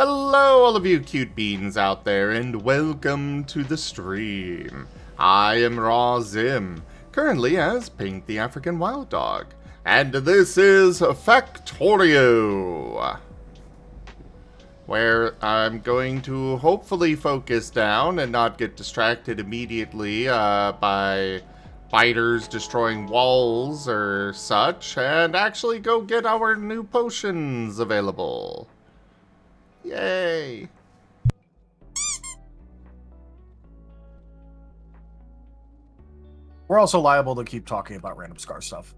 Hello, all of you cute beans out there, and welcome to the stream. I am Raw Zim, currently as Pink the African Wild Dog, and this is Factorio, where I'm going to hopefully focus down and not get distracted immediately by fighters destroying walls or such, and actually go get our new potions available. Yay! We're also liable to keep talking about random Scar stuff.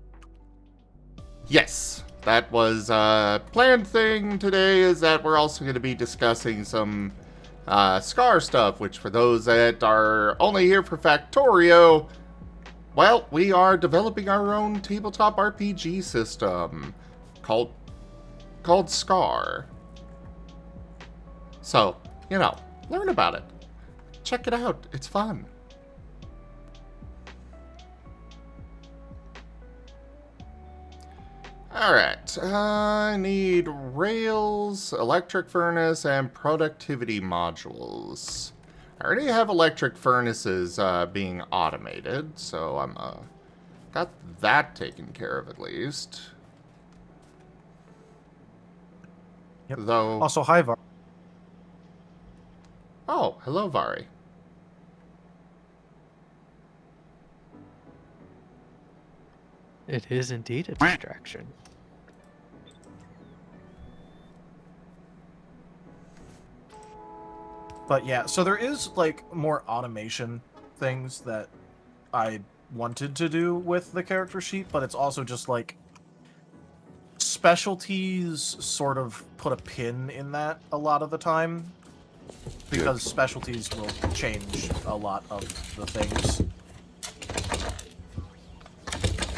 Yes, that was a planned thing today, is that we're also going to be discussing some Scar stuff, which for those that are only here for Factorio, well, we are developing our own tabletop RPG system called Scar. So, you know, learn about it. Check it out. It's fun. Alright, I need rails, electric furnace, and productivity modules. I already have electric furnaces being automated, so I'm got that taken care of at least. Yep. Though. Also, hi, Var. Oh, hello, Vari. It is indeed a distraction. But yeah, so there is like more automation things that I wanted to do with the character sheet, but it's also just like specialties sort of put a pin in that a lot of the time, because specialties will change a lot of the things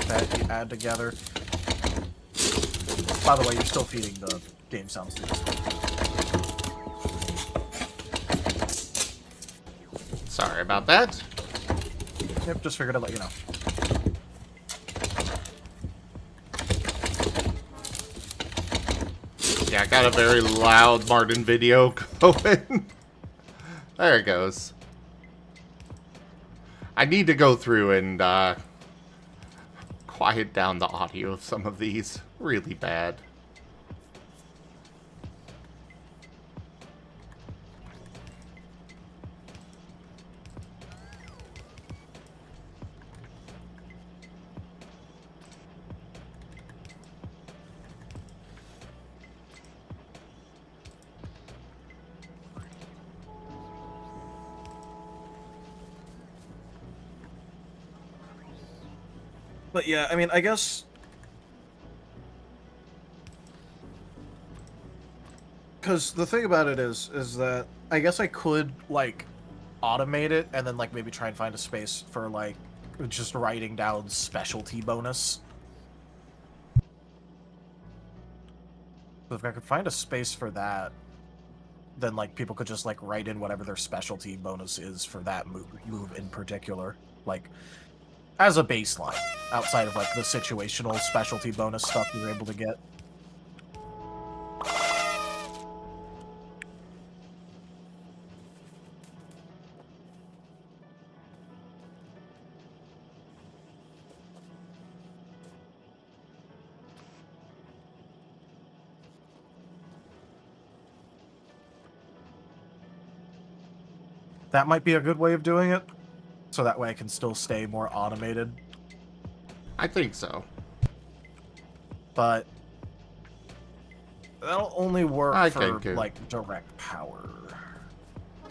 that you add together. By the way, you're still feeding the game sounds to this. Sorry about that. Yep, just figured I'd let you know. Yeah, I got a very loud Marten video going. There it goes. I need to go through and quiet down the audio of some of these. Really bad. But yeah, I mean, I guess because the thing about it is that I guess I could like automate it and then like maybe try and find a space for like just writing down specialty bonus. So if I could find a space for that, then like people could just like write in whatever their specialty bonus is for that move in particular, like as a baseline, outside of like the situational specialty bonus stuff you're able to get. That might be a good way of doing it, so that way I can still stay more automated. I think so. But that'll only work for too. like direct power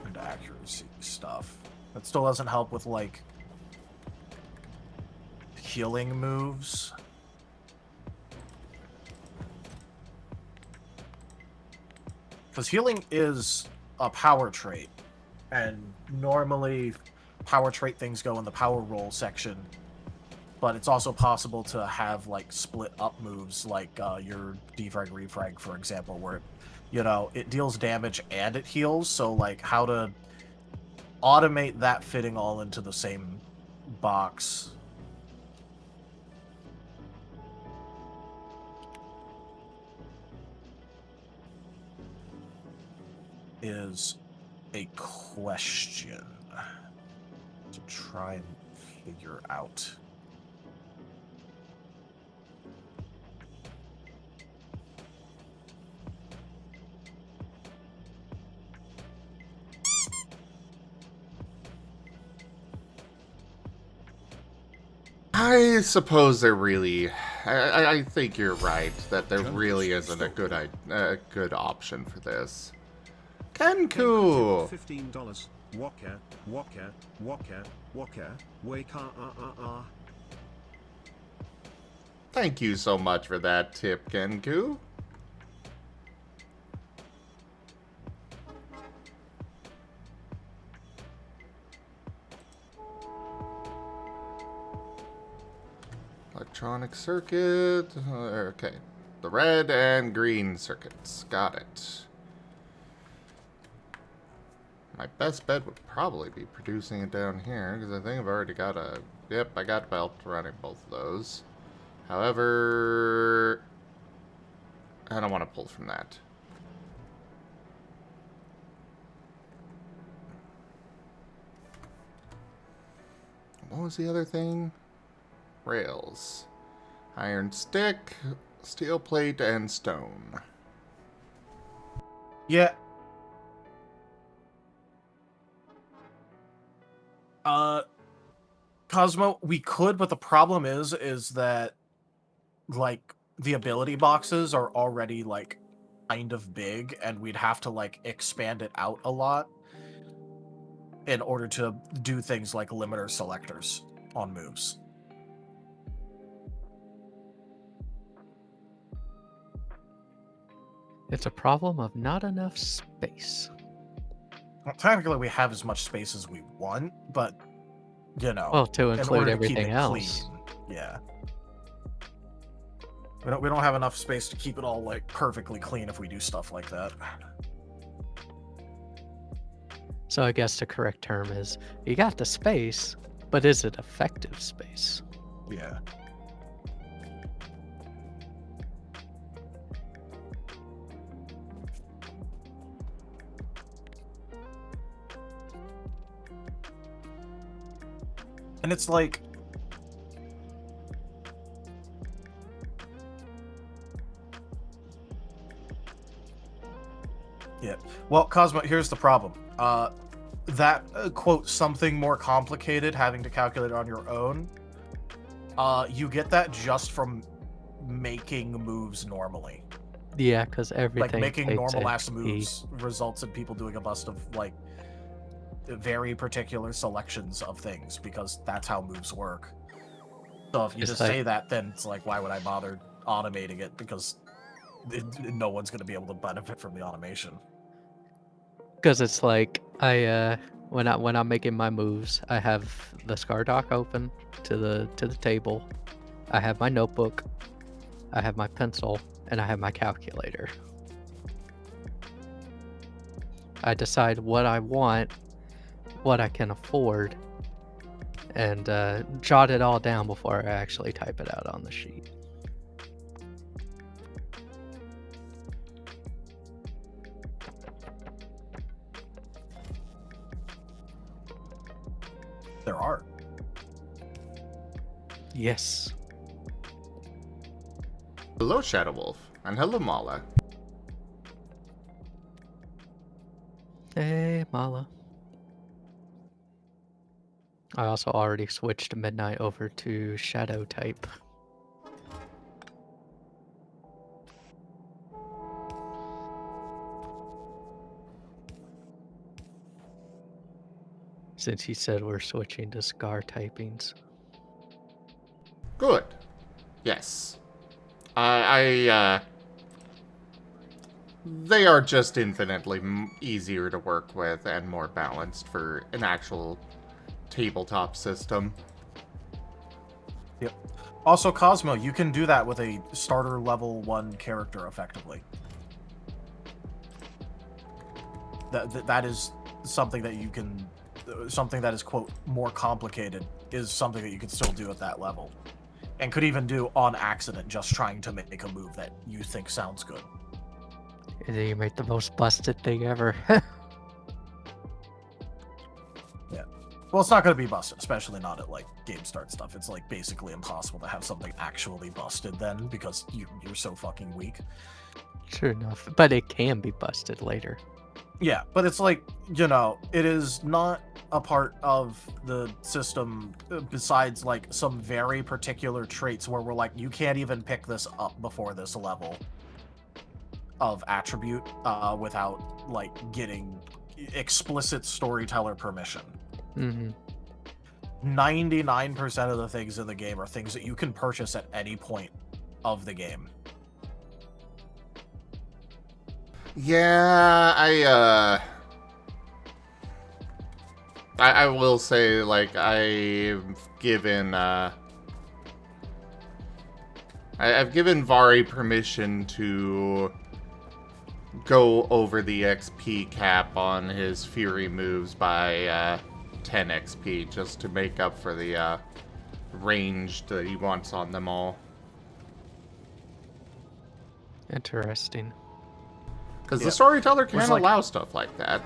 and accuracy stuff. That still doesn't help with like healing moves. Because healing is a power trait, and normally power trait things go in the power roll section, but it's also possible to have like split up moves like your defrag refrag, for example, where you know it deals damage and it heals. So like how to automate that fitting all into the same box. is a question to try and figure out. I suppose there really... I think you're right, that there really isn't a good option for this. Kenku! $15. Waka, waka, waka, waka, waka, Thank you so much for that tip, Kenku. Electronic circuit. Okay. The red and green circuits. Got it. My best bet would probably be producing it down here, because I think I've already got a... Yep, I got a belt running both of those. However, I don't want to pull from that. What was the other thing? Rails. Iron stick, steel plate, and stone. Yeah. Cosmo, we could, but the problem is that, like, the ability boxes are already, like, kind of big, and we'd have to, like, expand it out a lot in order to do things like limiter selectors on moves. It's a problem of not enough space. Well, technically, we have as much space as we want, but, you know, Well, to in include order to keep everything it else. clean, yeah. We don't have enough space to keep it all, like, perfectly clean if we do stuff like that. So I guess the correct term is, you got the space, but is it effective space? Yeah. And it's like... Yeah. Well, Cosmo, here's the problem. That, quote, something more complicated, having to calculate it on your own, you get that just from making moves normally. Yeah, because everything Like, making takes normal-ass XP. moves results in people doing a bust of, like, very particular selections of things, because that's how moves work. So if you It's just like- say that, then it's like, why would I bother automating it? Because no one's going to be able to benefit from the automation. Because it's like when I'm making my moves, I have the Scar dock open to the table. I have my notebook, I have my pencil, and I have my calculator. I decide what I want, what I can afford, and jot it all down before I actually type it out on the sheet. There are. Yes. Hello, Shadow Wolf, and hello, Mala. Hey, Mala. I also already switched Midnight over to Shadow type. Since he said we're switching to Scar typings. Good. Yes. They are just infinitely easier to work with and more balanced for an actual tabletop system. Yep. Also, Cosmo, you can do that with a starter level 1 character effectively. That is something that you can... Something that is, quote, more complicated is something that you can still do at that level. And could even do on accident, just trying to make a move that you think sounds good. And then you make the most busted thing ever. Well, it's not going to be busted, especially not at, like, game start stuff. It's, like, basically impossible to have something actually busted then, because you're so fucking weak. True enough. But it can be busted later. Yeah, but it's like, you know, it is not a part of the system besides, like, some very particular traits where we're like, you can't even pick this up before this level of attribute without, like, getting explicit storyteller permission. Mm-hmm. 99% of the things in the game are things that you can purchase at any point of the game. Yeah, I will say, like, I've given I've given Vari permission to go over the XP cap on his Fury moves by 10 XP, just to make up for the range that he wants on them all. Interesting. Because Yeah. the storyteller Which, can like- allow stuff like that.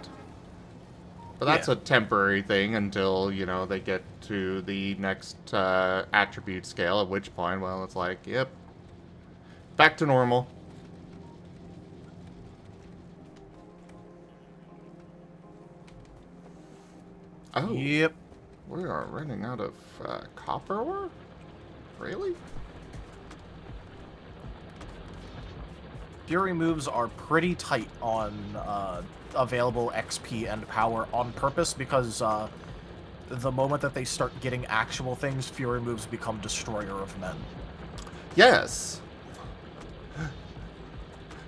But that's a temporary thing until, you know, they get to the next attribute scale, at which point, well, it's like, yep, back to normal. Oh, Yep. we are running out of copper ore? Really? Fury moves are pretty tight on available XP and power on purpose because the moment that they start getting actual things, Fury moves become Destroyer of Men. Yes.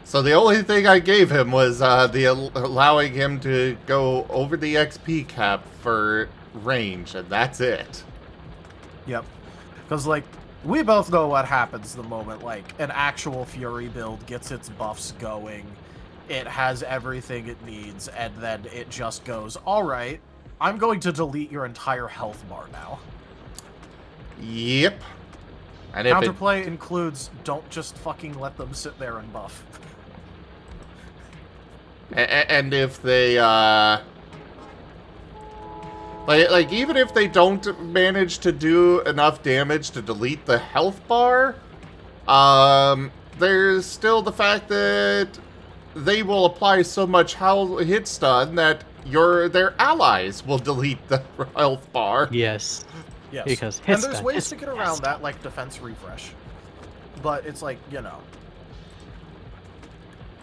So the only thing I gave him was allowing him to go over the XP cap for range, and that's it. Yep. Because, like, we both know what happens the moment, like, an actual Fury build gets its buffs going, it has everything it needs, and then it just goes, alright, I'm going to delete your entire health bar now. Yep. And if it, Counterplay includes, don't just fucking let them sit there and buff. and if they like even if they don't manage to do enough damage to delete the health bar, there's still the fact that they will apply so much hit stun that their allies will delete the health bar. Yes. Yes. Because and hit there's stun ways is to get the around best. that, like defense refresh. But it's like, you know,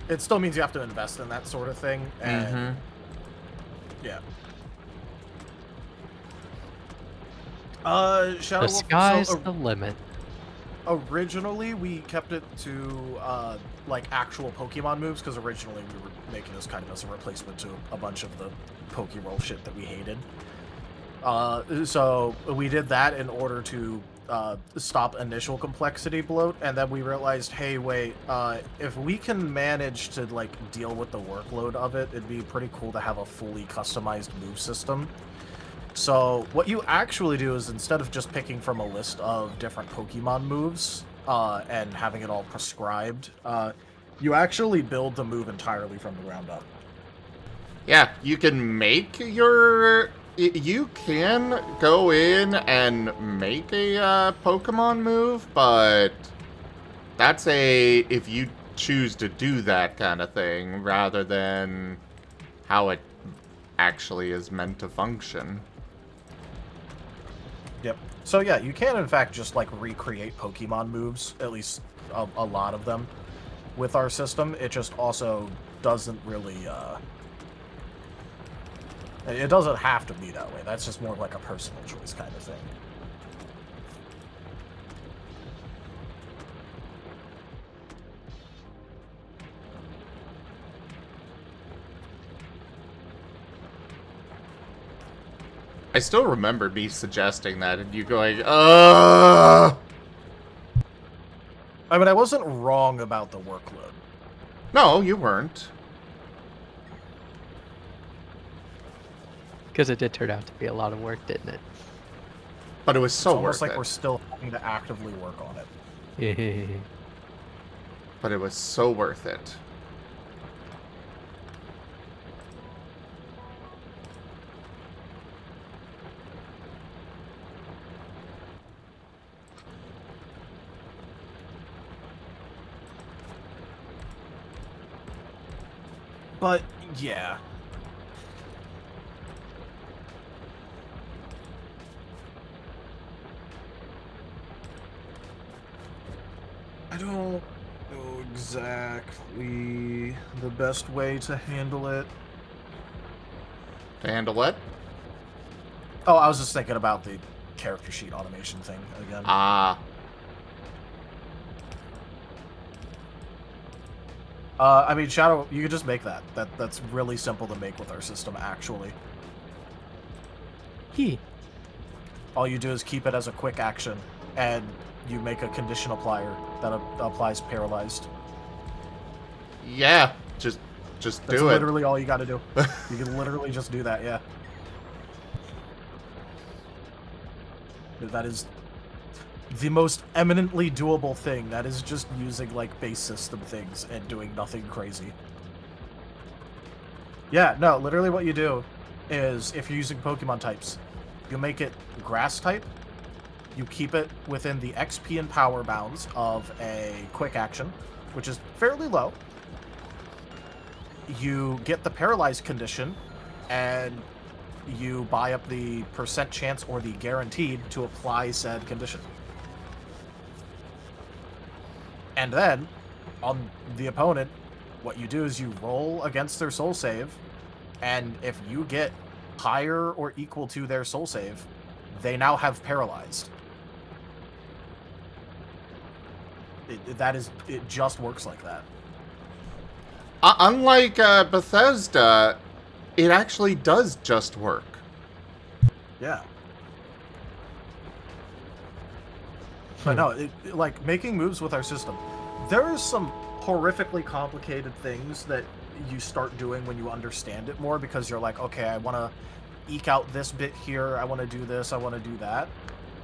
it still means you have to invest in that sort of thing. And yeah. Shadow The Wolf, sky's so, the limit. originally we kept it to like actual Pokemon moves because originally we were making this kind of as a replacement to a bunch of the Pokeroll shit that we hated. So we did that in order to stop initial complexity bloat, and then we realized, hey, wait, if we can manage to like deal with the workload of it, it'd be pretty cool to have a fully customized move system. So what you actually do is instead of just picking from a list of different Pokemon moves and having it all prescribed, you actually build the move entirely from the ground up. Yeah, you can make your... You can go in and make a Pokemon move, but that's if you choose to do that kind of thing, rather than how it actually is meant to function. Yep. So yeah, you can in fact just like recreate Pokemon moves, at least a lot of them, with our system. It just also doesn't really, it doesn't have to be that way. That's just more like a personal choice kind of thing. I still remember me suggesting that, and you going, I mean, I wasn't wrong about the workload. No, you weren't. Because it did turn out to be a lot of work, didn't it? But it was so It's almost worth like it. we're still having to actively work on it. But it was so worth it. But, yeah. I don't know exactly the best way to handle it. To handle what? Oh, I was just thinking about the character sheet automation thing again. Ah. I mean, Shadow, you could just make that. That's really simple to make with our system, actually. All you do is keep it as a quick action, and you make a condition applier that applies paralyzed. Yeah, just That's do it. literally all you got to do. You can literally just do that, yeah. That is the most eminently doable thing. That is just using, like, base system things and doing nothing crazy. Yeah, no, literally what you do is, if you're using Pokemon types, you make it grass type, you keep it within the XP and power bounds of a quick action, which is fairly low. You get the paralyzed condition, and you buy up the percent chance or the guaranteed to apply said condition. And then, on the opponent, what you do is you roll against their soul save, and if you get higher or equal to their soul save, they now have paralyzed. It just works like that. Unlike Bethesda, it actually does just work. Yeah. But no, like, making moves with our system, there are some horrifically complicated things that you start doing when you understand it more, because you're like, okay, I want to eke out this bit here, I want to do this, I want to do that.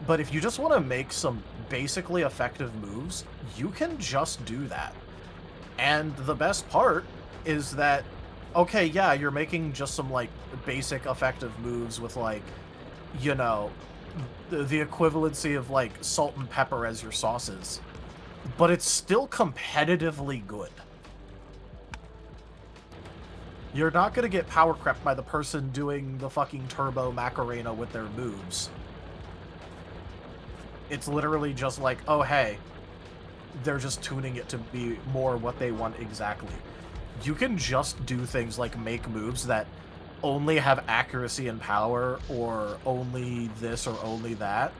But if you just want to make some basically effective moves, you can just do that. And the best part is that, okay, yeah, you're making just some, like, basic effective moves with, like, you know, the equivalency of, like, salt and pepper as your sauces. But it's still competitively good. You're not going to get power crept by the person doing the fucking turbo Macarena with their moves. It's literally just like, oh, hey, they're just tuning it to be more what they want exactly. You can just do things like make moves that only have accuracy and power, or only this or only that,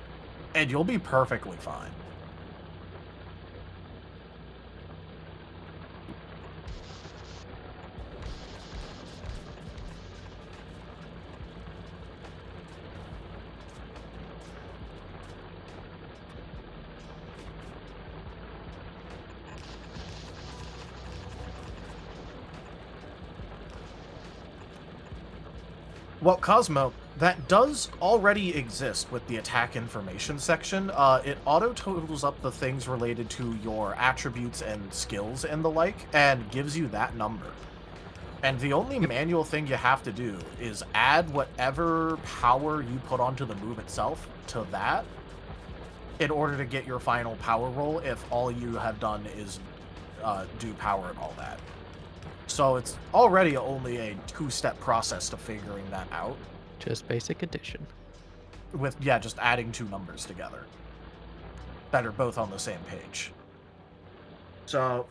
and you'll be perfectly fine. Well, Cosmo, that does already exist with the attack information section. It auto-totals up the things related to your attributes and skills and the like, and gives you that number. And the only manual thing you have to do is add whatever power you put onto the move itself to that in order to get your final power roll, if all you have done is do power and all that. So it's already only a two-step process to figuring that out. Just basic addition. With, yeah, just adding two numbers together that are both on the same page. So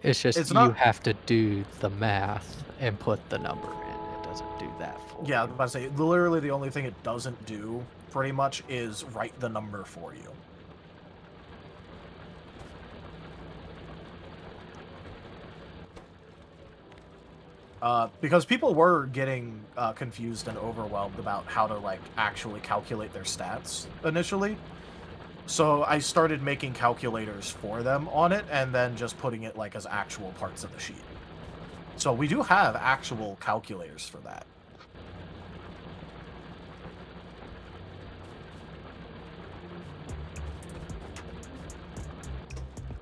It's just it's you not, have to do the math and put the number in. It doesn't do that for yeah, I you. was about to say, literally the only thing it doesn't do, pretty much, is write the number for you. Because people were getting confused and overwhelmed about how to, like, actually calculate their stats initially. So I started making calculators for them on it, and then just putting it, like, as actual parts of the sheet. So we do have actual calculators for that.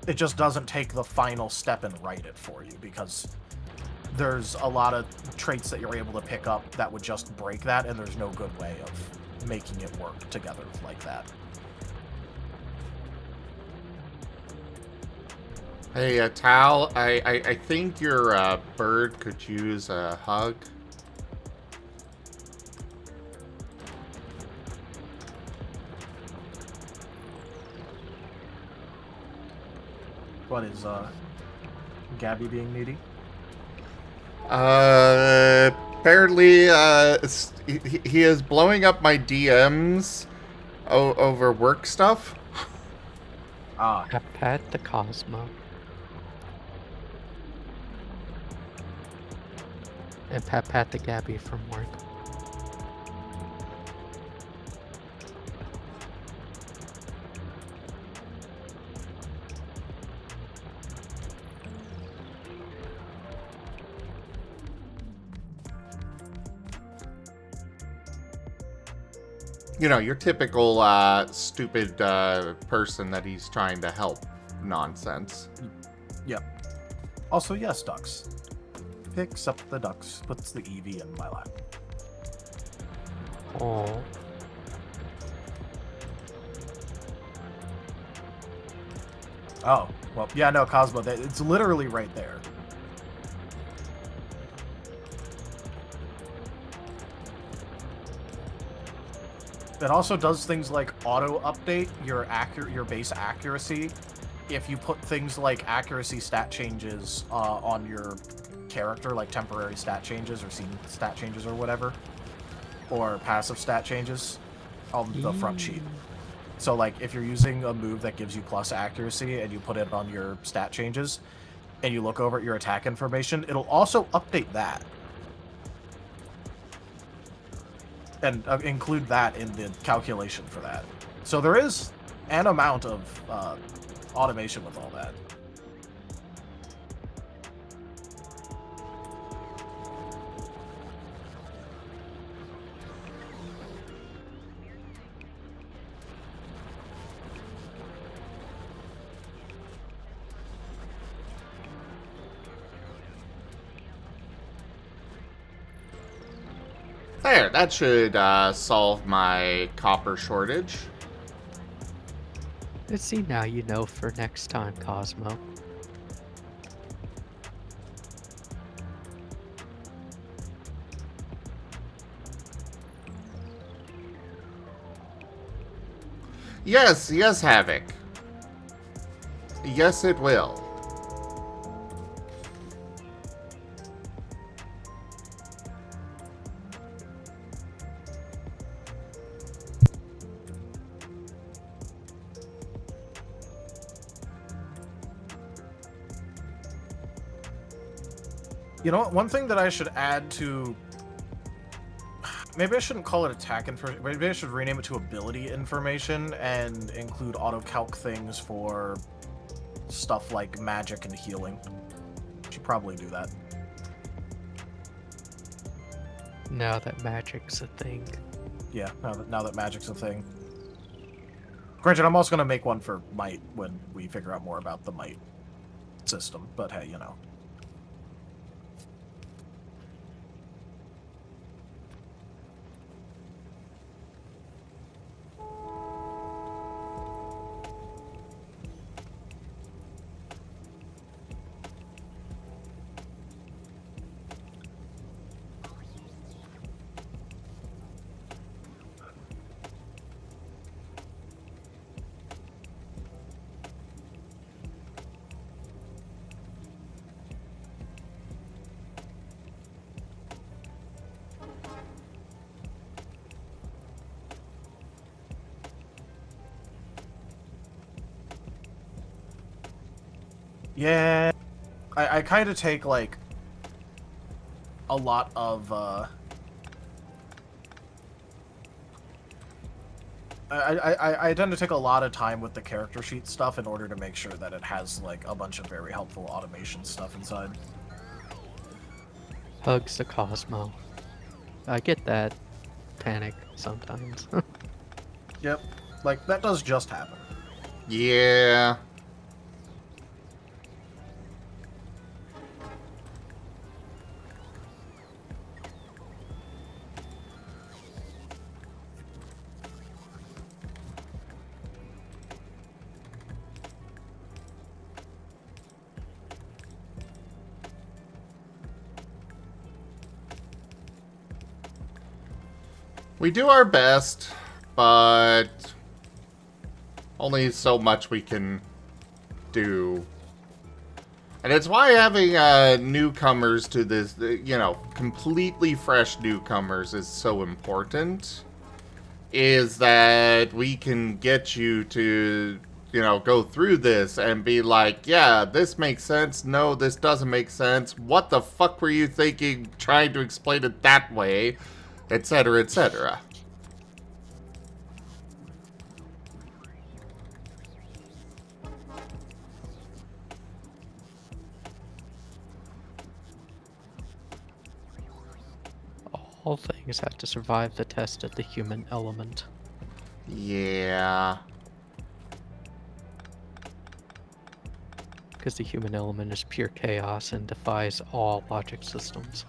It just doesn't take the final step and write it for you, because there's a lot of traits that you're able to pick up that would just break that, and there's no good way of making it work together like that. Hey, Tal, I think your bird could use a hug. What is Gabby being needy? Apparently, he is blowing up my DMs over work stuff. Ah, Pat the Cosmo. And Pat the Gabby from work. You know, your typical stupid person that he's trying to help nonsense. yep. Also, yes, ducks. Picks up the ducks, puts the Eevee in my lap. Oh. Oh, well, yeah, no, Cosmo, it's literally right there. It also does things like auto-update your base accuracy if you put things like accuracy stat changes on your character, like temporary stat changes or scene stat changes or whatever, or passive stat changes on the front sheet. So, like, if you're using a move that gives you plus accuracy and you put it on your stat changes, and you look over at your attack information, it'll also update that. And include that in the calculation for that. So there is an amount of automation with all that. There, that should solve my copper shortage. Let's see, now you know for next time, Cosmo. Yes, yes, Havoc. Yes, it will. You know what? One thing that I should add to... Maybe I shouldn't call it attack information. Maybe I should rename it to ability information and include auto-calc things for stuff like magic and healing. Should probably do that. Now that magic's a thing. Yeah, now that magic's a thing. Granted, I'm also going to make one for might when we figure out more about the might system, but hey, you know. Yeah, I kind of take, like, a lot of, I tend to take a lot of time with the character sheet stuff in order to make sure that it has, like, a bunch of very helpful automation stuff inside. Hugs the Cosmo. I get that panic sometimes. Yep, like, that does just happen. Yeah. We do our best, but only so much we can do. And it's why having newcomers to this, completely fresh newcomers is so important. Is that we can get you to, go through this and be like, yeah, this makes sense. No, this doesn't make sense. What the fuck were you thinking trying to explain it that way? Etc., etc. All things have to survive the test of the human element. Yeah. Because the human element is pure chaos and defies all logic systems.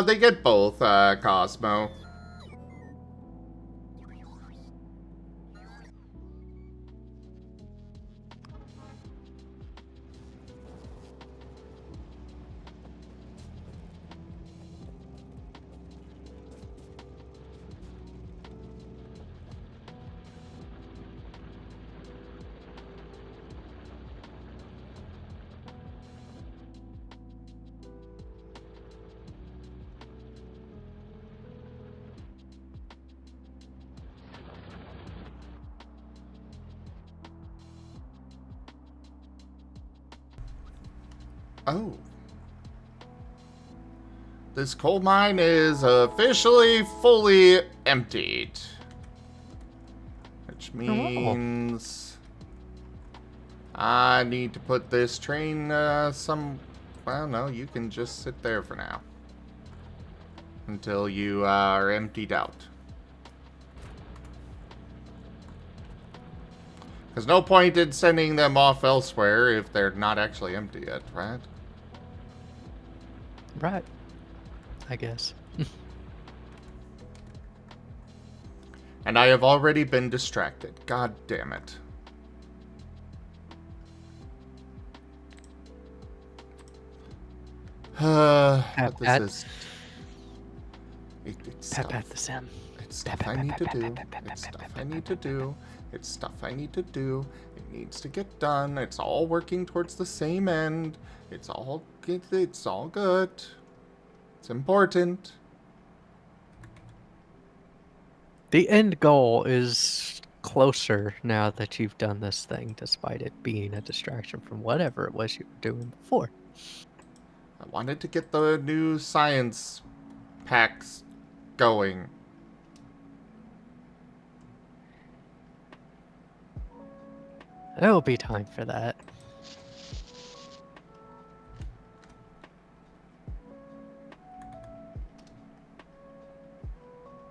They get both, Cosmo. Oh. This coal mine is officially fully emptied. Which means I need to put this train well, no, you can just sit there for now. Until you are emptied out. There's no point in sending them off elsewhere if they're not actually empty yet, right? Right. I guess. And I have already been distracted. God damn it. What this is. It's stuff. Pat the sim. It's stuff I need to do. It's stuff I need to do. It's stuff I need to do. It needs to get done. It's all working towards the same end. It's all good. It's important. The end goal is closer now that you've done this thing, despite it being a distraction from whatever it was you were doing before. I wanted to get the new science packs going. There'll be time for that.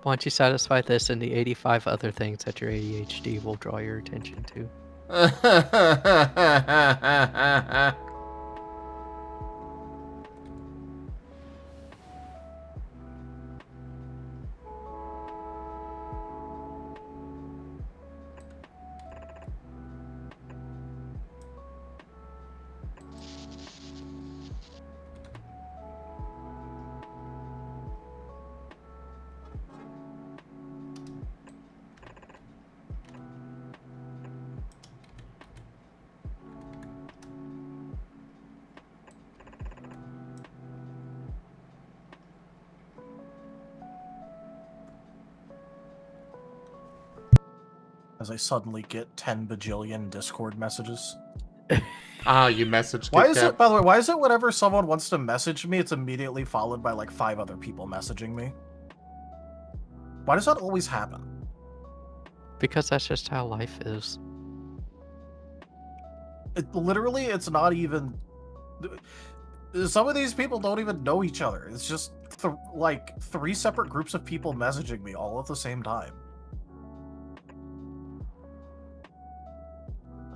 Once you satisfy this and the 85 other things that your ADHD will draw your attention to. as I suddenly get 10 bajillion Discord messages. Ah, you messaged Why Kit is Kat? it, by the way, why is it whenever someone wants to message me, it's immediately followed by like 5 other people messaging me? Why does that always happen? Because that's just how life is. Literally, it's not even... Some of these people don't even know each other. It's just like 3 separate groups of people messaging me all at the same time.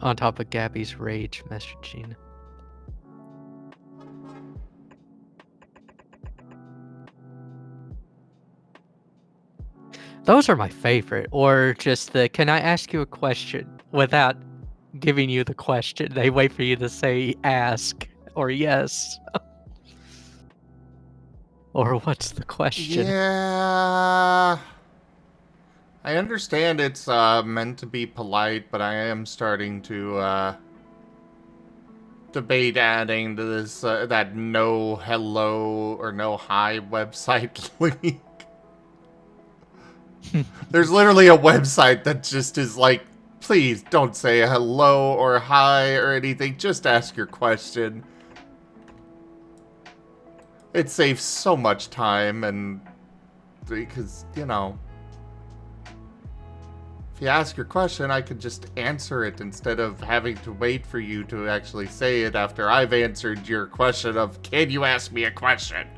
On top of Gabby's rage messaging. Those are my favorite. Or just the, can I ask you a question? Without giving you the question. They wait for you to say ask or yes. Or what's the question? Yeah. I understand it's meant to be polite, but I am starting to debate adding to this that no hello or no hi website link. There's literally a website that just is like, please don't say hello or hi or anything. Just ask your question. It saves so much time, and because, you know, if you ask your question, I could just answer it instead of having to wait for you to actually say it after I've answered your question of, can you ask me a question?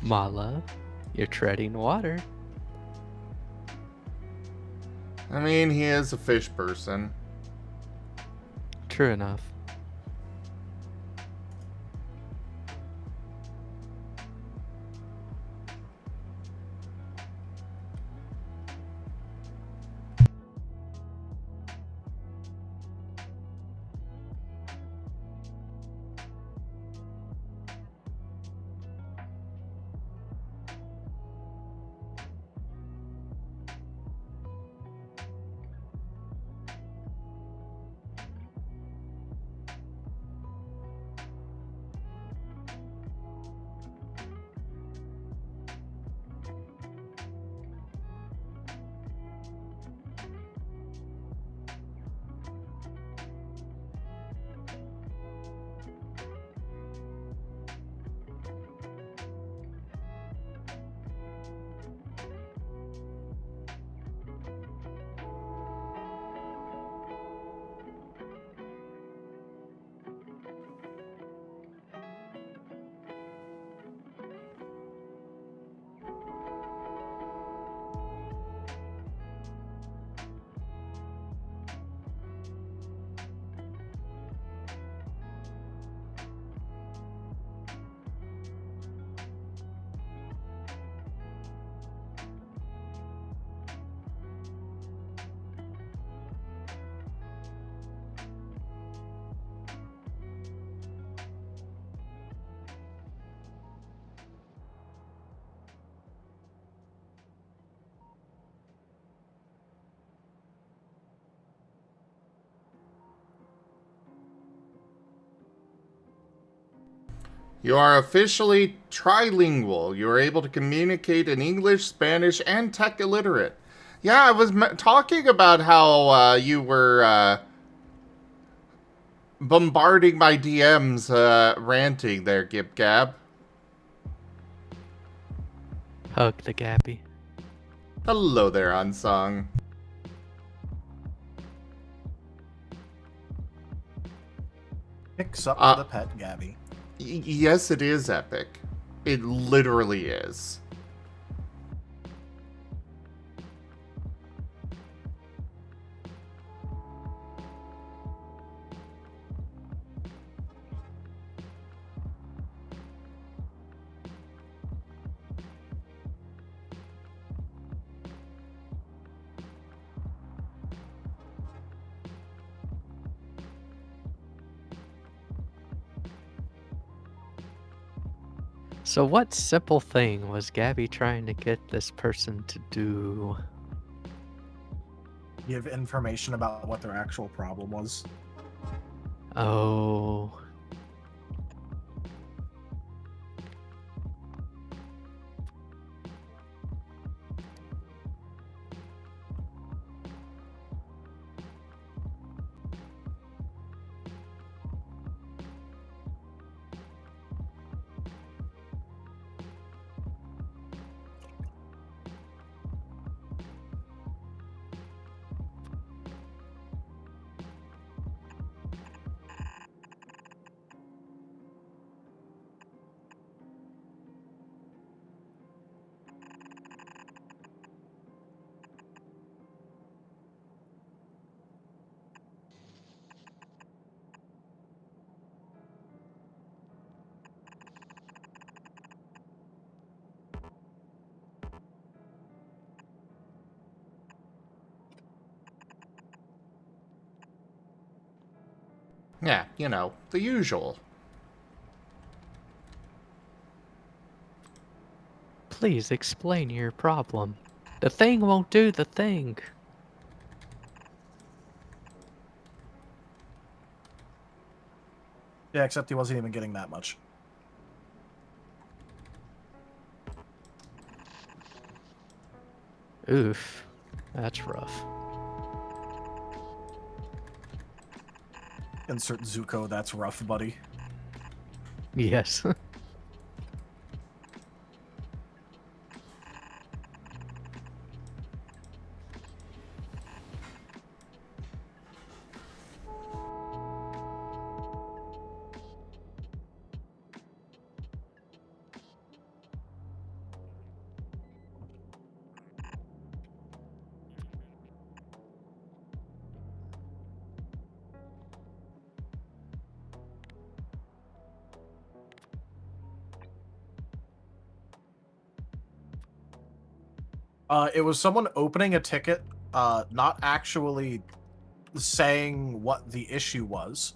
My love, you're treading water. I mean, he is a fish person. True enough. You are officially trilingual. You are able to communicate in English, Spanish, and tech illiterate. Yeah, I was talking about how you were bombarding my DMs, ranting there, Gib Gab. Hug the Gabby. Hello there, Unsung. Picks up the pet Gabby. Yes, it is epic. It literally is. So what simple thing was Gabby trying to get this person to do? Give information about what their actual problem was. Oh. Yeah, you know, the usual. Please explain your problem. The thing won't do the thing. Yeah, except he wasn't even getting that much. Oof. That's rough. Insert Zuko, that's rough, buddy. Yes. It was someone opening a ticket, not actually saying what the issue was.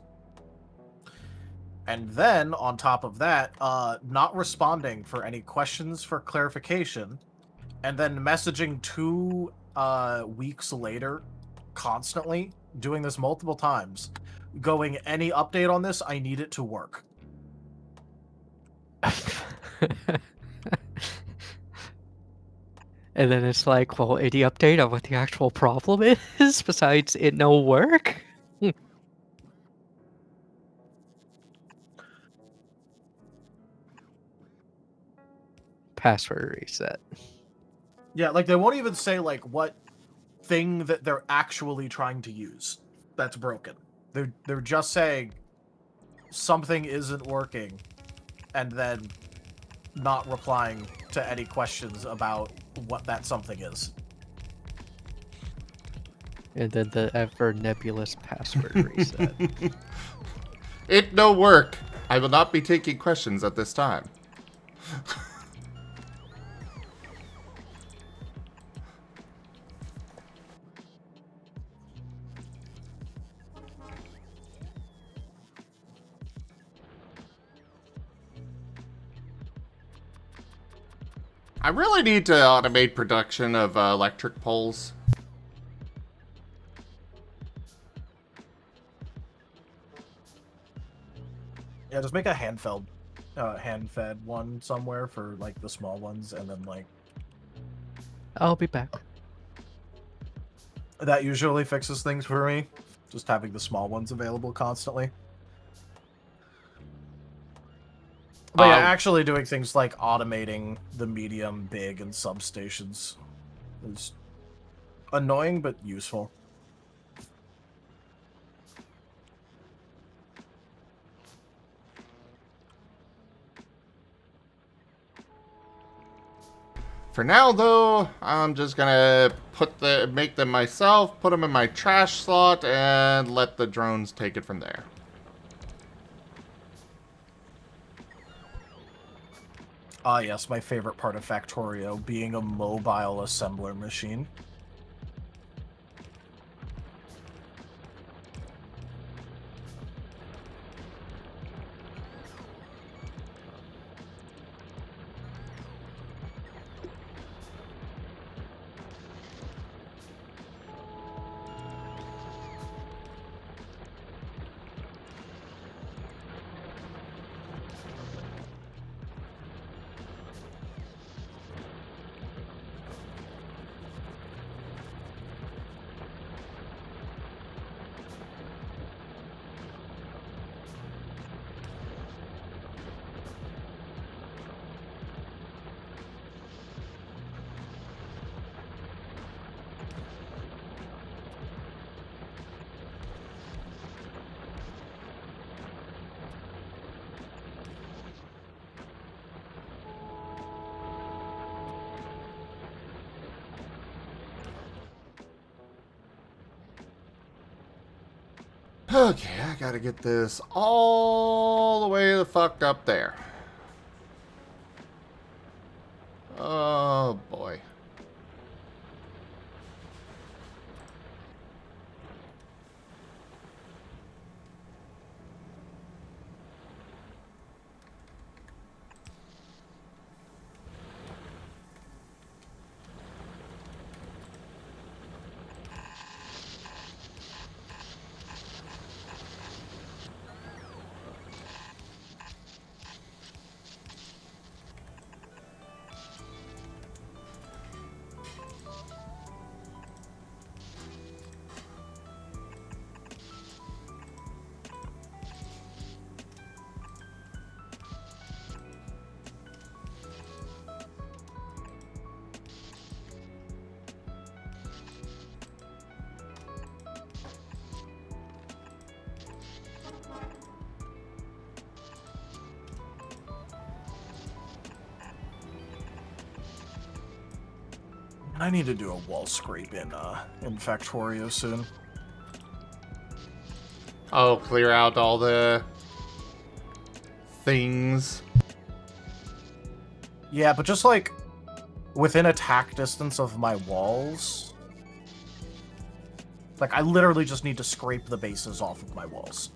And then, on top of that, not responding for any questions for clarification, and then messaging 2 weeks later, constantly, doing this multiple times, going, any update on this? I need it to work. And then it's like, well, any update on what the actual problem is besides it no work? Password reset. Yeah, like, they won't even say, like, what thing that they're actually trying to use that's broken. They're just saying something isn't working, and then not replying to any questions about what that something is. And then the ever nebulous password reset. It no work. I will not be taking questions at this time. I really need to automate production of electric poles. Yeah, just make a hand-fed one somewhere for, like, the small ones, and then, like... I'll be back. That usually fixes things for me. Just having the small ones available constantly. But yeah, actually doing things like automating the medium, big, and substations is annoying, but useful. For now, though, I'm just gonna make them myself, put them in my trash slot, and let the drones take it from there. Ah, yes, my favorite part of Factorio, being a mobile assembler machine. Okay, I gotta get this all the way the fuck up there. Oh, boy. I need to do a wall scrape in Factorio soon. Oh, clear out all the things. Yeah, but just like within attack distance of my walls. Like, I literally just need to scrape the bases off of my walls.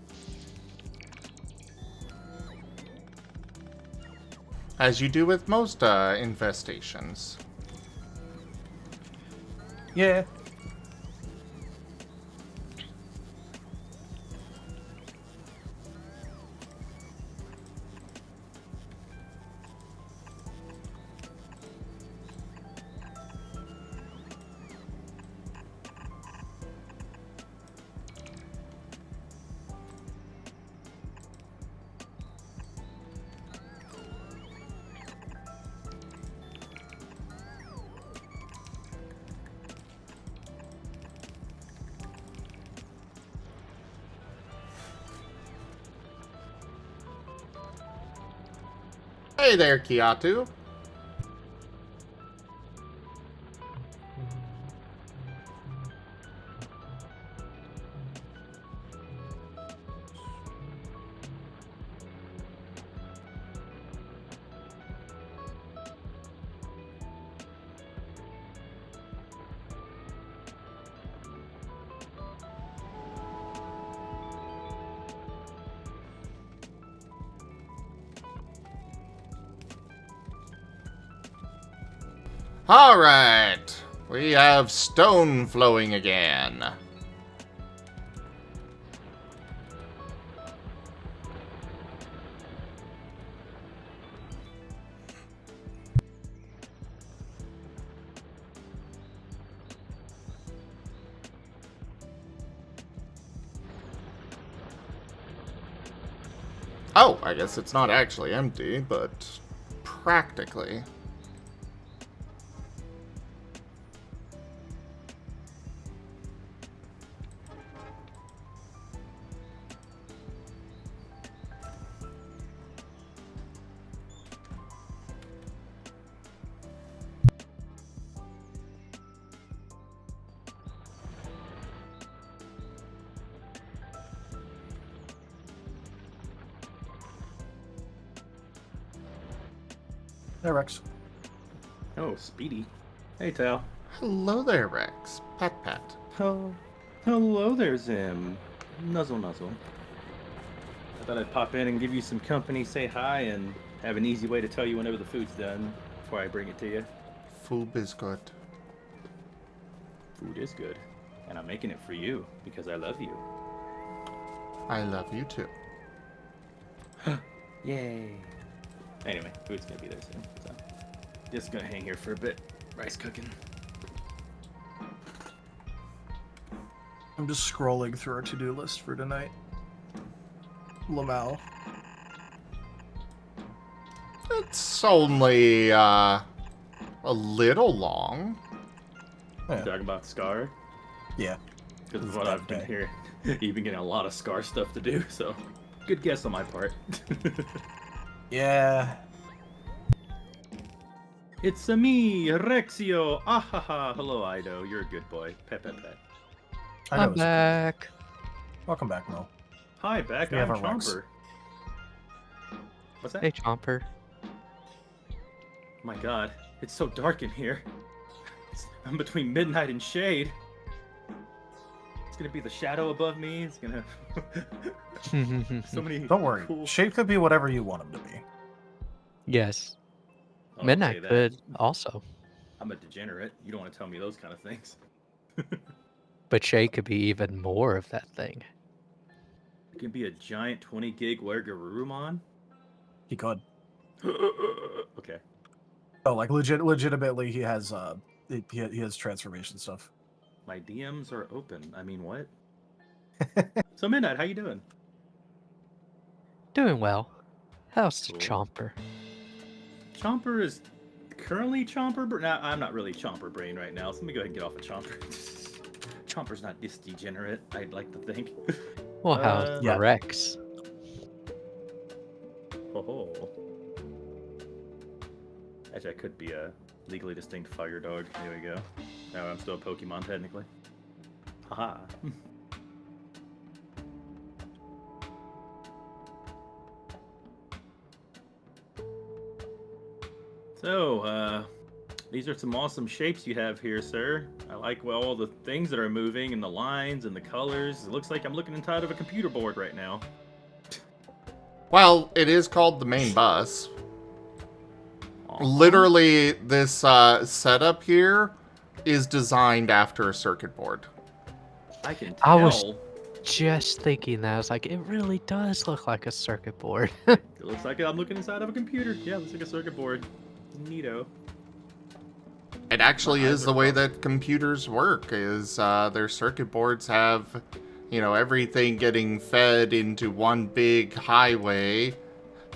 As you do with most infestations. Yeah. Hey there, Kiatu. Alright. We have stone flowing again. Oh, I guess it's not actually empty, but practically. Hey, Rex. Oh, Speedy. Hey, Tal. Hello there, Rex. Pat pat. Oh, hello there, Zim. Nuzzle, nuzzle. I thought I'd pop in and give you some company, say hi, and have an easy way to tell you whenever the food's done before I bring it to you. Food is good. Food is good, and I'm making it for you because I love you. I love you too. Yay. Anyway, food's gonna be there soon, so just gonna hang here for a bit. Rice cooking. I'm just scrolling through our to-do list for tonight. Lamau. It's only a little long. Yeah. Talking about Scar? Yeah. Because of It's what that I've been day. here. You've been getting a lot of Scar stuff to do, so good guess on my part. Yeah. It's a me, Rexio. Ahaha. Hello, Ido. You're a good boy. Pet, pet, pet. I know I'm it's- back. Welcome back, Mo. Hi, back. We I'm have a Rex. Chomper. What's that? Hey, Chomper. My God, it's so dark in here. I'm between midnight and shade. It's gonna be the shadow above me. It's gonna. So many. Don't worry. Cool... Shape could be whatever you want him to be. Yes. Oh, don't Midnight say that. could also. I'm a degenerate. You don't want to tell me those kind of things. But Shay could be even more of that thing. It can be a giant 20 gig Wergarurumon. He could. Okay. Oh, like legitimately, he has he has transformation stuff. My DMs are open. I mean, what? So Midnight, how you doing? Doing well. How's the Cool. Chomper? Chomper is currently Chomper. Nah, I'm not really Chomper brain right now. So let me go ahead and get off of Chomper. Chomper's not this degenerate. I'd like to think. Well, how's yeah. Rex? Oh. Actually, I could be a Legally distinct fire dog. There we go. Now I'm still a Pokemon technically. Haha. So, these are some awesome shapes you have here, sir. I like all the things that are moving and the lines and the colors. It looks like I'm looking inside of a computer board right now. Well, it is called the main bus. Aw. Literally, this setup here is designed after a circuit board. I can I tell. was- Just thinking that, I was like, it really does look like a circuit board. It looks like I'm looking inside of a computer. Yeah, it looks like a circuit board. Neato. It actually My eyes is are the way closed. that computers work, is their circuit boards have, you know, everything getting fed into one big highway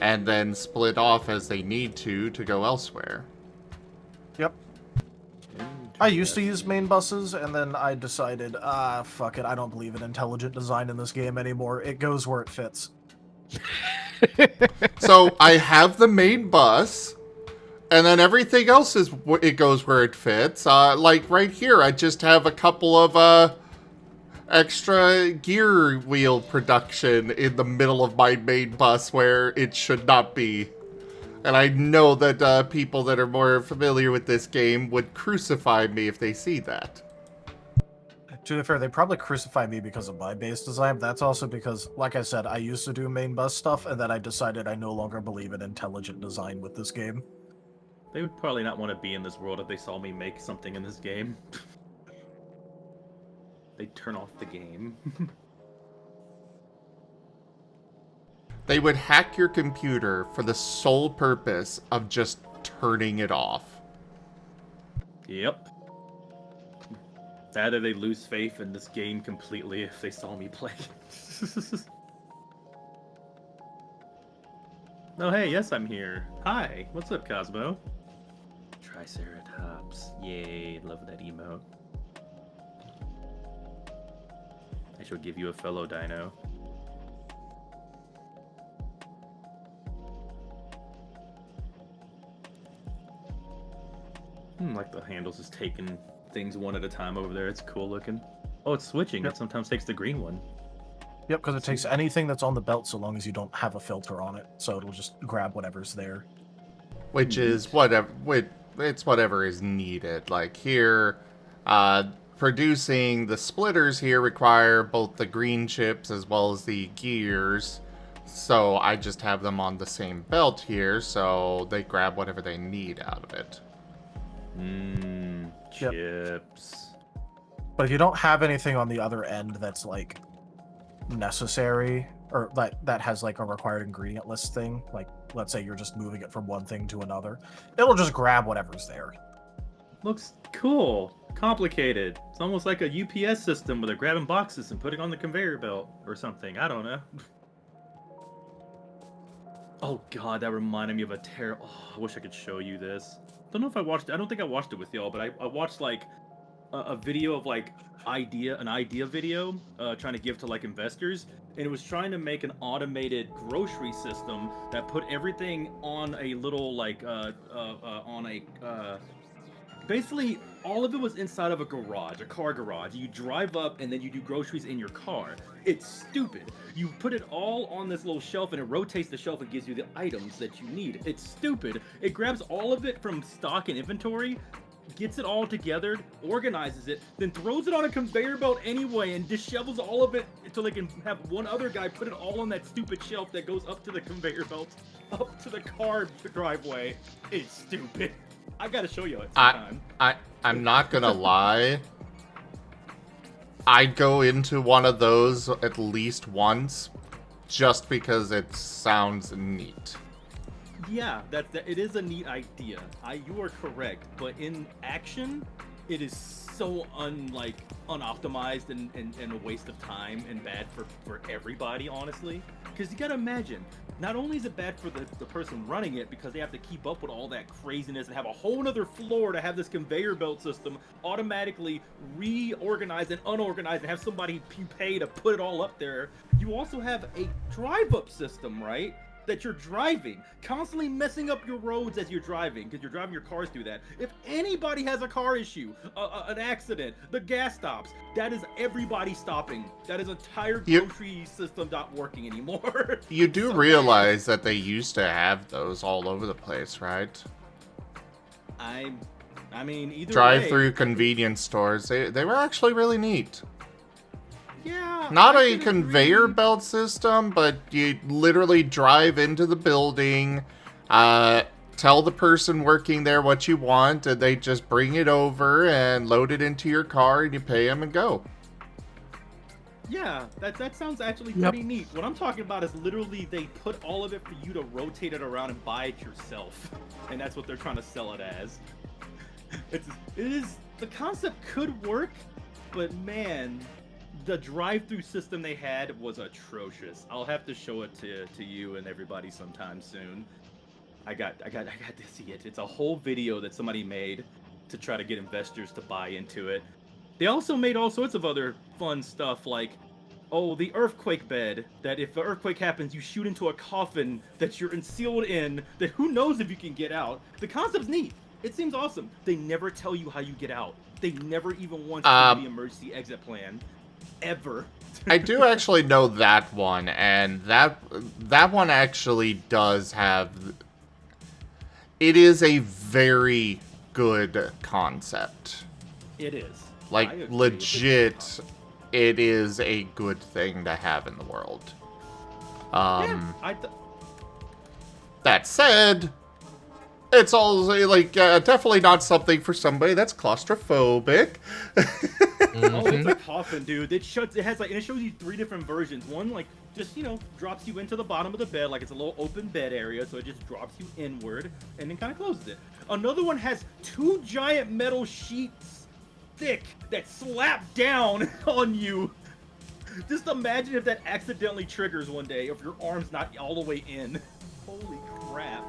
and then split off as they need to go elsewhere. Yep. I used to use main buses, and then I decided, fuck it, I don't believe in intelligent design in this game anymore. It goes where it fits. So I have the main bus, and then everything else it goes where it fits. Like right here, I just have a couple of extra gear wheel production in the middle of my main bus where it should not be. And I know that people that are more familiar with this game would crucify me if they see that. To be fair, they probably crucify me because of my base design, but that's also because, like I said, I used to do main bus stuff, and then I decided I no longer believe in intelligent design with this game. They would probably not want to be in this world if they saw me make something in this game. They'd turn off the game. They would hack your computer for the sole purpose of just turning it off. Yep. That or they lose faith in this game completely if they saw me play. Oh, hey, yes, I'm here. Hi, what's up, Cosmo? Triceratops. Yay, love that emote. I shall give you a fellow dino. Like the handles is taking things one at a time over there. It's cool looking. Oh, it's switching. Yep. It sometimes takes the green one. Yep, because it takes anything that's on the belt so long as you don't have a filter on it, so it'll just grab whatever's there. Which is whatever, it's whatever is needed. Like here, producing the splitters here require both the green chips as well as the gears. So I just have them on the same belt here, so they grab whatever they need out of it. Yep. Chips. But if you don't have anything on the other end that's like necessary, or that has like a required ingredient list thing, like let's say you're just moving it from one thing to another, it'll just grab whatever's there. Looks cool. Complicated. It's almost like a UPS system where they're grabbing boxes and putting on the conveyor belt or something. I don't know. Oh god, that reminded me of a terrible... Oh, I wish I could show you this. Don't know if I watched it. I don't think I watched it with y'all, but I watched like a video of like an idea video trying to give to like investors, and it was trying to make an automated grocery system that put everything on a little like basically all of it was inside of a garage, a car garage. You drive up and then you do groceries in your car. It's stupid. You put it all on this little shelf and it rotates the shelf and gives you the items that you need. It's stupid. It grabs all of it from stock and inventory, gets it all together, organizes it, then throws it on a conveyor belt anyway and dishevels all of it so they can have one other guy put it all on that stupid shelf that goes up to the conveyor belt, up to the car driveway. It's stupid. I gotta show you it sometime. I'm not gonna lie. I'd go into one of those at least once, just because it sounds neat. Yeah, it is a neat idea. You are correct, but in action, it is so unoptimized and a waste of time and bad for everybody, honestly. Because you gotta imagine, not only is it bad for the person running it because they have to keep up with all that craziness and have a whole other floor to have this conveyor belt system automatically reorganized and unorganized and have somebody pay to put it all up there. You also have a drive-up system, right? that you're driving, constantly messing up your roads as you're driving, because you're driving your cars through that. If anybody has a car issue, an accident, the gas stops, that is everybody stopping. That is entire grocery system not working anymore. You do realize that they used to have those all over the place, right? I mean, either Drive-through convenience stores. They were actually really neat. Yeah. Not I a can conveyor agree. belt system, but you literally drive into the building, tell the person working there what you want, and they just bring it over and load it into your car, and you pay them and go. Yeah, that sounds actually Yep. pretty neat. What I'm talking about is literally they put all of it for you to rotate it around and buy it yourself, and that's what they're trying to sell it as. It is the concept could work, but man, the drive-through system they had was atrocious. I'll have to show it to you and everybody sometime soon. I got to see it. It's a whole video that somebody made to try to get investors to buy into it. They also made all sorts of other fun stuff like, oh, the earthquake bed, that if the earthquake happens, you shoot into a coffin that you're sealed in, that who knows if you can get out. The concept's neat. It seems awesome. They never tell you how you get out. They never even want you to do the emergency exit plan. Ever. I do actually know that one, and that one actually does have... It is a very good concept. It is. Like, I agree with it. legit, it is a good thing to have in the world. That said, it's also, like, definitely not something for somebody that's claustrophobic. Oh, it's a coffin, dude. It has like, and it shows you 3 different versions. One, like, just, drops you into the bottom of the bed, like it's a little open bed area, so it just drops you inward, and then kind of closes it. Another one has 2 giant metal sheets thick that slap down on you. Just imagine if that accidentally triggers one day, if your arm's not all the way in. Holy crap.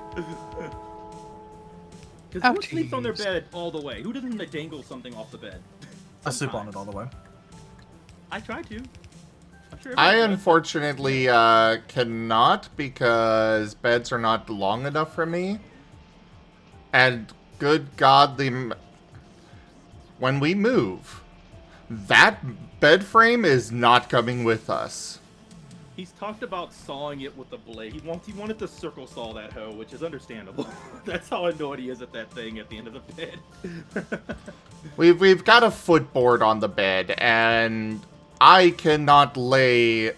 Because who sleeps on their bed all the way? Who doesn't dangle something off the bed? I sleep on it all the way. I try to. I'm sure I everybody does. unfortunately cannot, because beds are not long enough for me. And good God, when we move, that bed frame is not coming with us. He's talked about sawing it with a blade. He wanted to circle saw that hoe, which is understandable. That's how annoyed he is at that thing at the end of the bed. We've got a footboard on the bed, and I cannot lay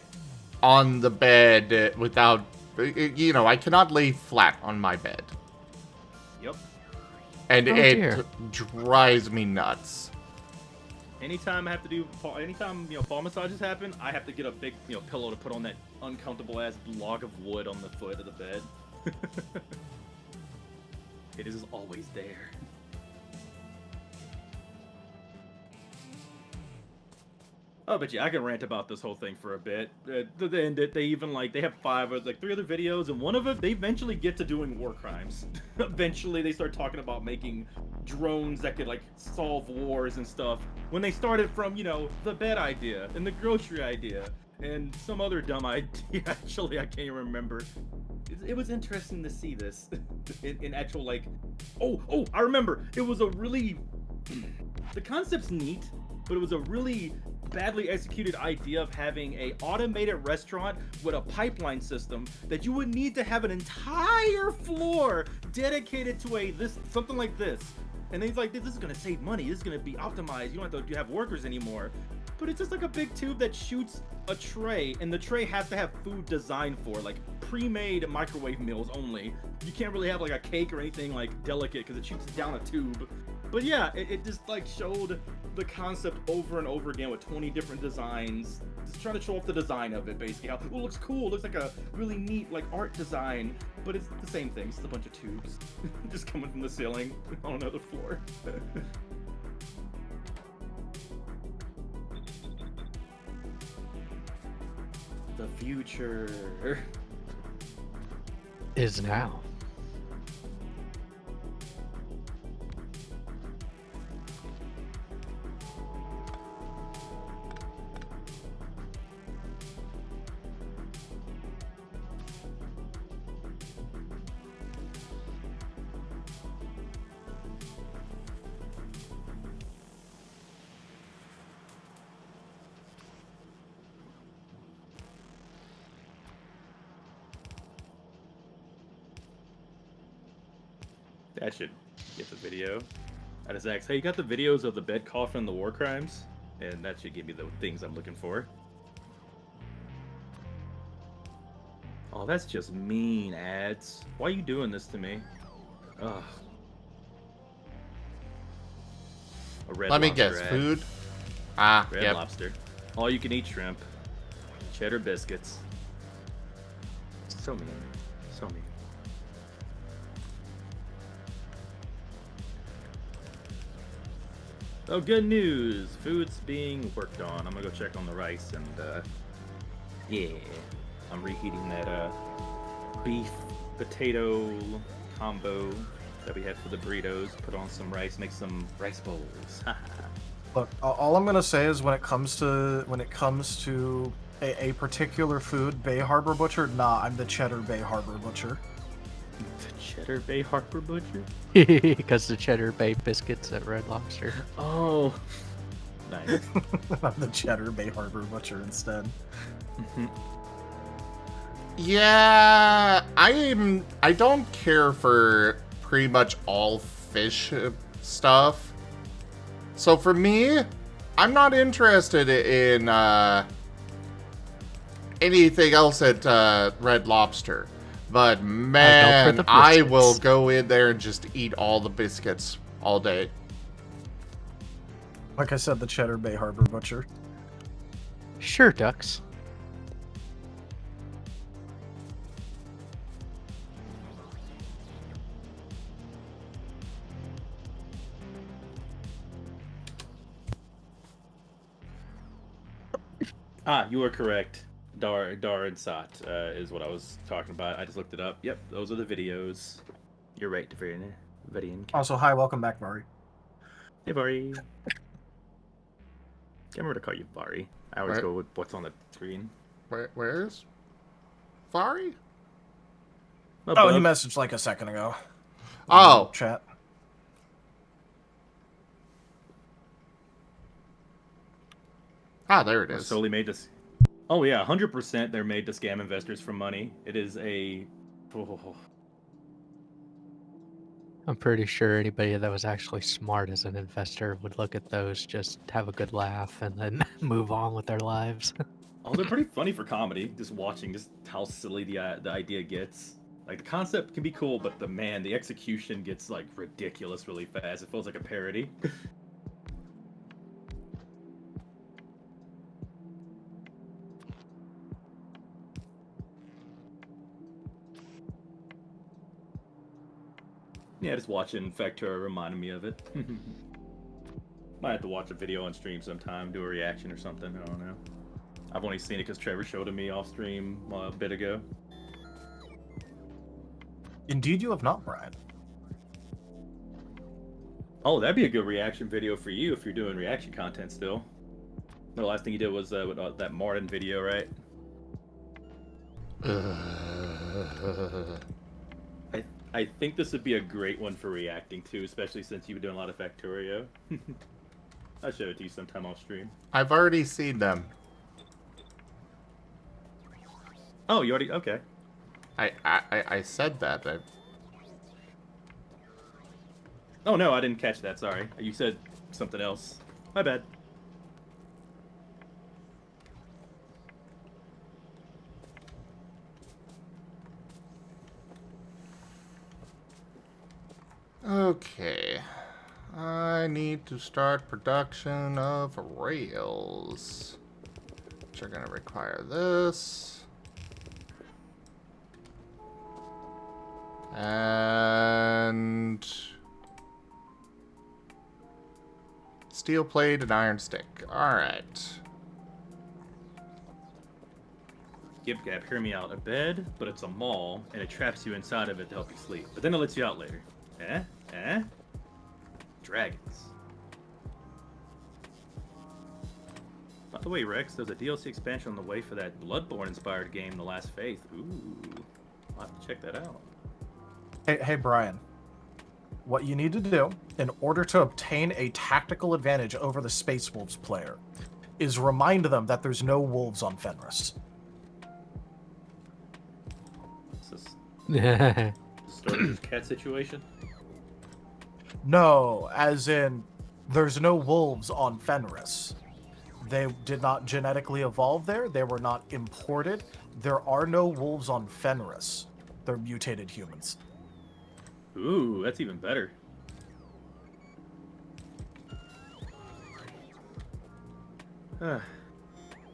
on the bed without, I cannot lay flat on my bed. Yep. And Oh, it dear. drives me nuts. Anytime fall massages happen, I have to get a big, pillow to put on that uncomfortable ass log of wood on the foot of the bed. It is always there. Oh, but yeah, I can rant about this whole thing for a bit. They even they have 3 other videos, and one of it they eventually get to doing war crimes. Eventually, they start talking about making drones that could solve wars and stuff. When they started from the bed idea and the grocery idea and some other dumb idea. Actually, I can't remember. It was interesting to see this in actual Oh, I remember. It was a really the concept's neat, but it was a really badly executed idea of having a automated restaurant with a pipeline system that you would need to have an entire floor dedicated to something like this. And he's like, this is gonna save money. This is gonna be optimized. You don't have to have workers anymore. But it's just like a big tube that shoots a tray, and the tray has to have food designed for, pre-made microwave meals only. You can't really have a cake or anything delicate because it shoots down a tube. But yeah, it just showed the concept over and over again with 20 different designs. Just trying to show off the design of it, basically. How it looks cool. It looks like a really neat art design, but it's the same thing. It's just a bunch of tubes just coming from the ceiling on another floor. The future Is now. That should get the video. I just asked, hey, you got the videos of the bed coffin and the war crimes? And that should give me the things I'm looking for. Oh, that's just mean, ads. Why are you doing this to me? Ugh. A red Let me lobster guess, ad. food? Ah, Red yep. lobster. All you can eat shrimp. Cheddar biscuits. So mean. So mean. Oh, good news! Food's being worked on. I'm gonna go check on the rice and, yeah. I'm reheating that, beef potato combo that we had for the burritos. Put on some rice, make some rice bowls. Look, all I'm gonna say is when it comes to a particular food, Bay Harbor Butcher, nah, I'm the Cheddar Bay Harbor Butcher. The Cheddar Bay Harbor Butcher? Because the Cheddar Bay biscuits at Red Lobster. Oh. Nice. I'm the Cheddar Bay Harbor Butcher instead. Yeah, I don't care for pretty much all fish stuff. So for me, I'm not interested in anything else at Red Lobster. But man, I will go in there and just eat all the biscuits all day. Like I said, the Cheddar Bay Harbor Butcher. Sure, ducks. Ah, you are correct. Dar and Sat is what I was talking about. I just looked it up. Yep, those are the videos. You're right, Varian. Also, hi, welcome back, Mari. Hey, Vari. Can't remember to call you Vari. I always go with what's on the screen. Where's Furry? Oh, he messaged like a second ago. Oh. Chat. Ah, there it is. Solely made this. Oh yeah, 100% they're made to scam investors for money. It is a. Oh. I'm pretty sure anybody that was actually smart as an investor would look at those, just have a good laugh, and then move on with their lives. Oh, they're pretty funny for comedy. Just watching just how silly the idea gets. Like the concept can be cool, but the execution gets like ridiculous really fast. It feels like a parody. Yeah, just watching Factorio reminded me of it. Might have to watch a video on stream sometime, do a reaction or something. I don't know. I've only seen it because Trevor showed it me off stream a bit ago. Indeed, you have not, Brian. Oh, that'd be a good reaction video for you if you're doing reaction content still. The last thing you did was with, that Marten video, right? I think this would be a great one for reacting to, especially since you've been doing a lot of Factorio. I'll show it to you sometime off stream. I've already seen them. Oh, you already... Okay. I said that. Oh, no, I didn't catch that, sorry. You said something else. My bad. Okay. I need to start production of rails, which are going to require this. And steel plate and iron stick. Alright. Gib Gab, hear me out. A bed, but it's a mall, and it traps you inside of it to help you sleep. But then it lets you out later. Eh? Dragons. By the way, Rex, there's a DLC expansion on the way for that Bloodborne-inspired game, The Last Faith. Ooh. I'll have to check that out. Hey, Brian. What you need to do, in order to obtain a tactical advantage over the Space Wolves player, is remind them that there's no wolves on Fenris. Is this Story's cat situation? No, as in, there's no wolves on Fenris. They did not genetically evolve there. They were not imported. There are no wolves on Fenris. They're mutated humans. Ooh, that's even better.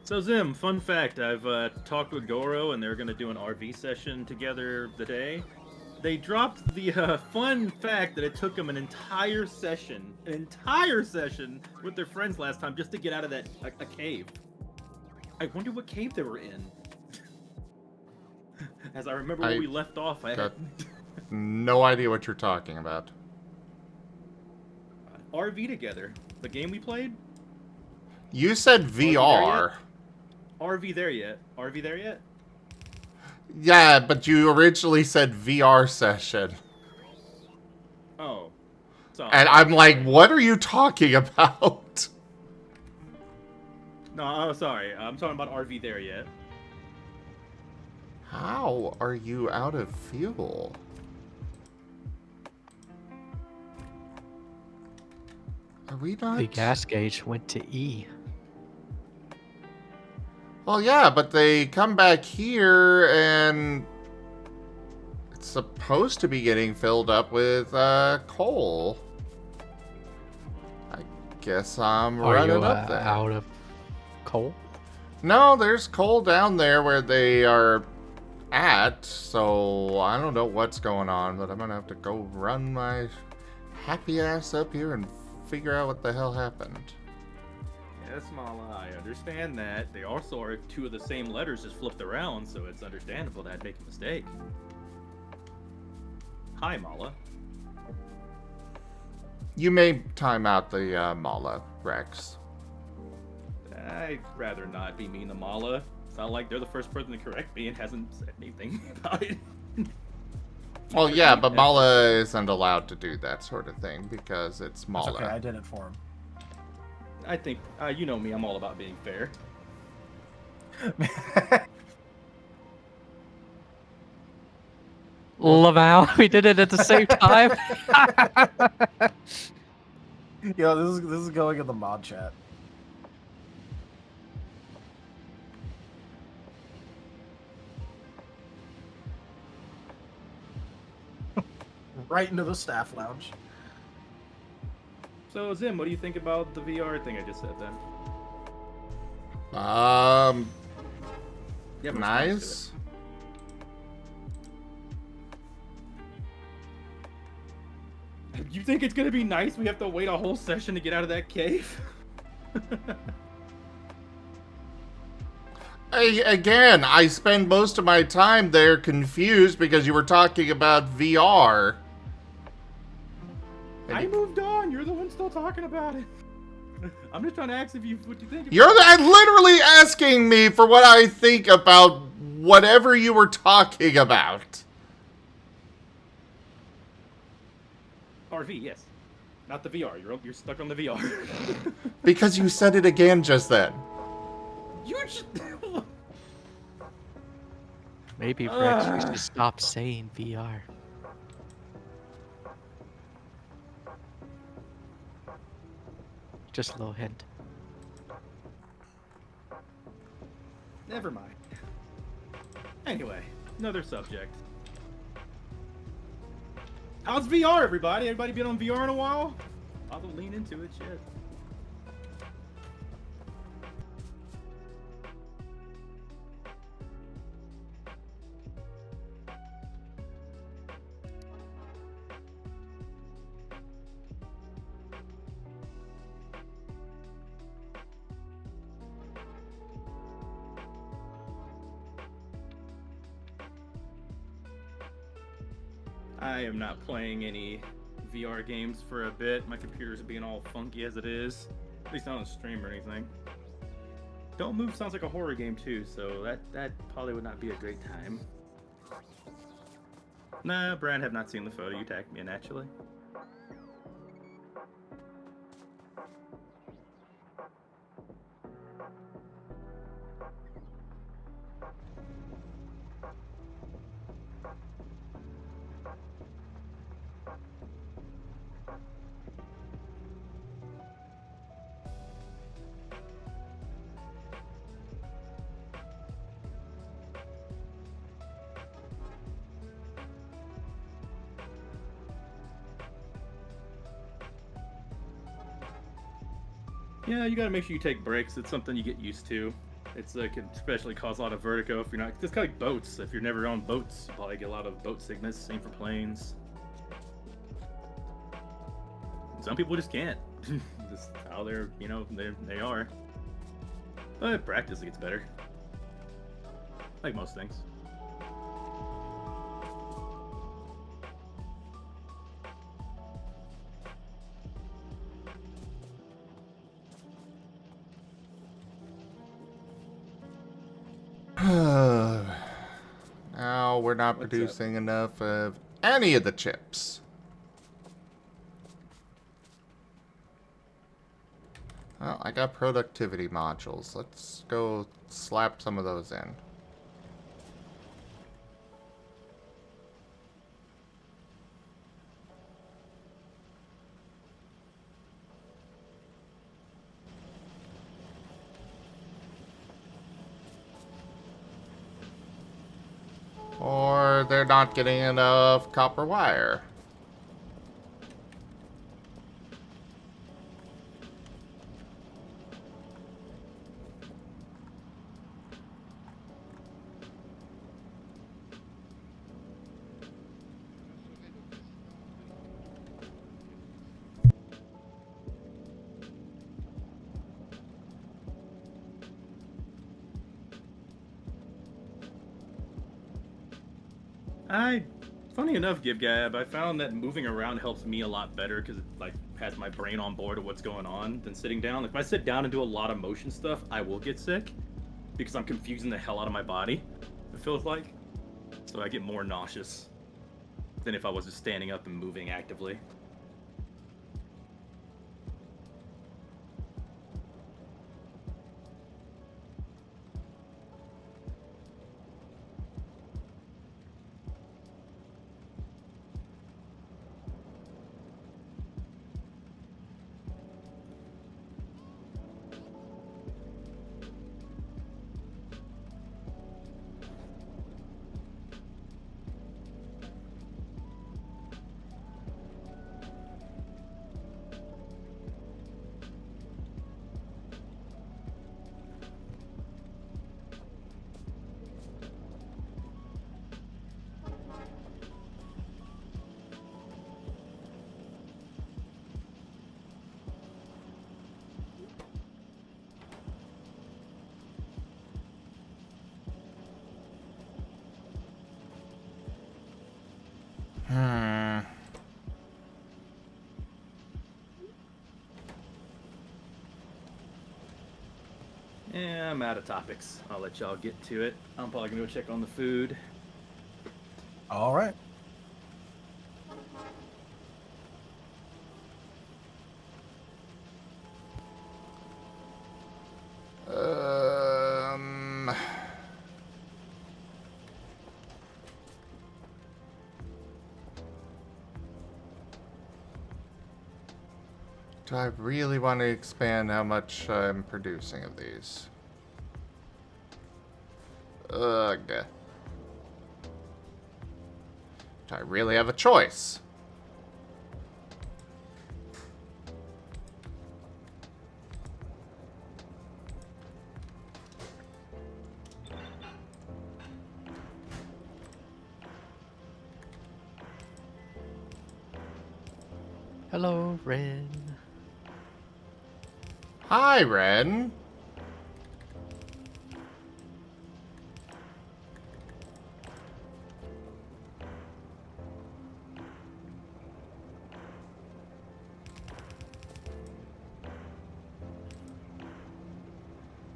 So Zim, fun fact, I've talked with Goro and they're going to do an RV session together today. They dropped the fun fact that it took them an entire session with their friends last time just to get out of that a cave. I wonder what cave they were in. As I remember where we left off, I got no idea what you're talking about. RV together. The game we played? You said VR. RV there yet? RV there yet? Yeah, but you originally said VR session. Oh. Sorry. And I'm like, what are you talking about? No, oh, sorry. I'm talking about RV there yet. How are you out of fuel? Are we not? The gas gauge went to E. Well, yeah, but they come back here and it's supposed to be getting filled up with coal. I guess I'm Are running you up there. out of coal? No, there's coal down there where they are at, so I don't know what's going on, but I'm gonna have to go run my happy ass up here and figure out what the hell happened. Yes, Mala, I understand that. They also are two of the same letters just flipped around, so it's understandable that I'd make a mistake. Hi, Mala. You may time out the Mala, Rex. I'd rather not be mean to Mala. It's not like they're the first person to correct me and hasn't said anything about it. Well, yeah, but Mala isn't allowed to do that sort of thing because it's Mala. It's okay, I did it for him. I think, you know me, I'm all about being fair. Lamau, we did it at the same time. Yo, this is going in the mod chat. Right into the staff lounge. So, Zim, what do you think about the VR thing I just said then? Yeah, Nice. You think it's gonna be nice? We have to wait a whole session to get out of that cave? Again, I spend most of my time there confused because you were talking about VR. I moved on. You're the one still talking about it. I'm just trying to ask what you think. You're literally asking me for what I think about whatever you were talking about. RV, yes. Not the VR. You're stuck on the VR. Because you said it again just then. You just... Maybe Rex, we should stop saying VR. Just a little hint. Never mind. Anyway, another subject. How's VR, everybody? Everybody been on VR in a while? I'll lean into it, shit. I am not playing any VR games for a bit. My computer's being all funky as it is. At least not on stream or anything. Don't Move sounds like a horror game too, so that probably would not be a great time. Nah, Brand, have not seen the photo you tagged me in, actually. Yeah, you gotta make sure you take breaks. It's something you get used to. It's can especially cause a lot of vertigo if you're not. It's kind of like boats. If you're never on boats, you probably get a lot of boat sickness. Same for planes. Some people just can't. Just how they're, they are. But practice, it gets better. Like most things. Now we're not What's producing enough of any of the chips. Well, I got productivity modules. Let's go slap some of those in. Or they're not getting enough copper wire. Funny enough, GibGab, I found that moving around helps me a lot better because it like has my brain on board of what's going on than sitting down. Like if I sit down and do a lot of motion stuff, I will get sick because I'm confusing the hell out of my body. It feels like, so I get more nauseous than if I was just standing up and moving actively. Yeah, I'm out of topics. I'll let y'all get to it. I'm probably gonna go check on the food. All right. Do I really want to expand how much I'm producing of these? Ugh. Do I really have a choice? Hello, Ren. Hi, Ren.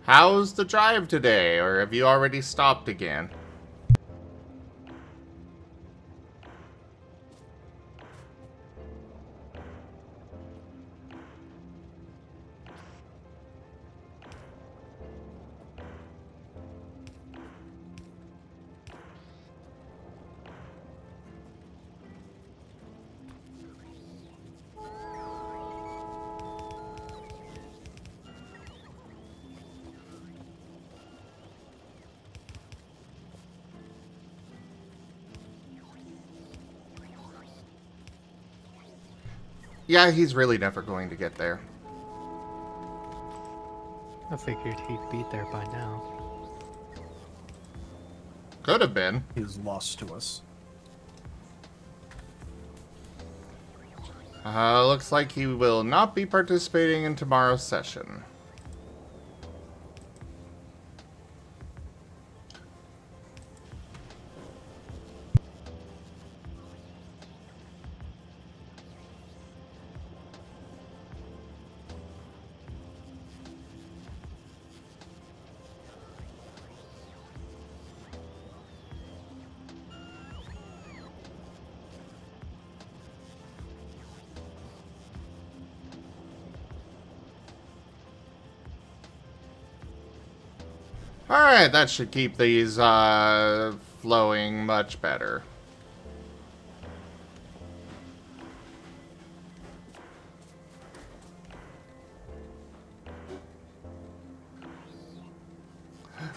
How's the drive today, or have you already stopped again? Yeah, he's really never going to get there. I figured he'd be there by now. Could have been. He's lost to us. Looks like he will not be participating in tomorrow's session. Alright, that should keep these flowing much better.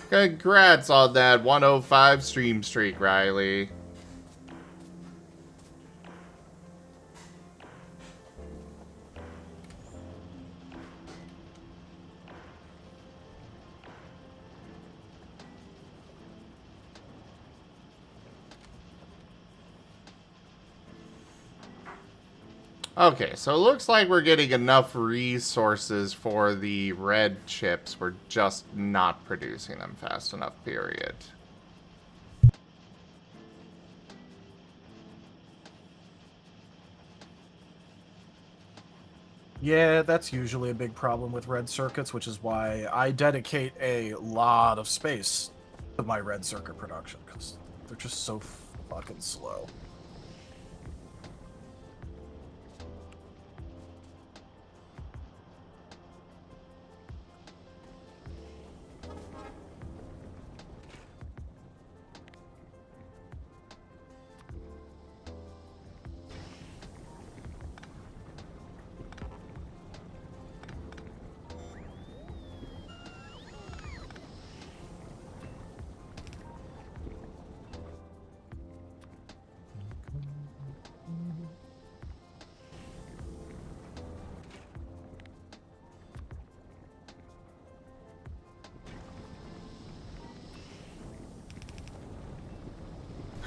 Congrats on that 105 stream streak, Riley. Okay, so it looks like we're getting enough resources for the red chips. We're just not producing them fast enough, period. Yeah, that's usually a big problem with red circuits, which is why I dedicate a lot of space to my red circuit production, because they're just so fucking slow.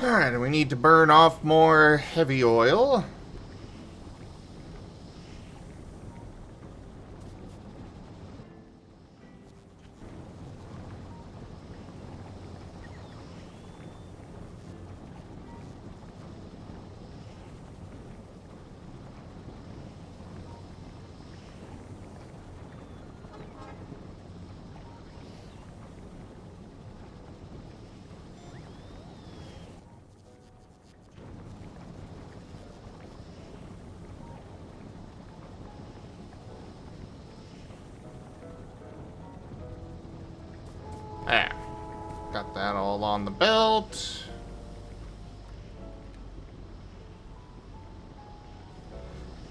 Alright, and we need to burn off more heavy oil. There. Got that all on the belt.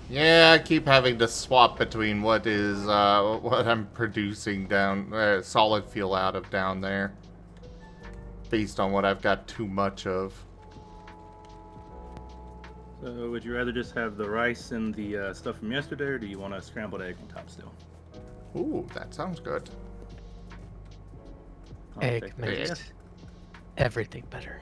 Yeah, I keep having to swap between what is what I'm producing down solid fuel out of down there, based on what I've got too much of. So would you rather just have the rice and the stuff from yesterday, or do you want a scrambled egg on top still? Ooh, that sounds good. I'll Egg take the makes yes. everything better.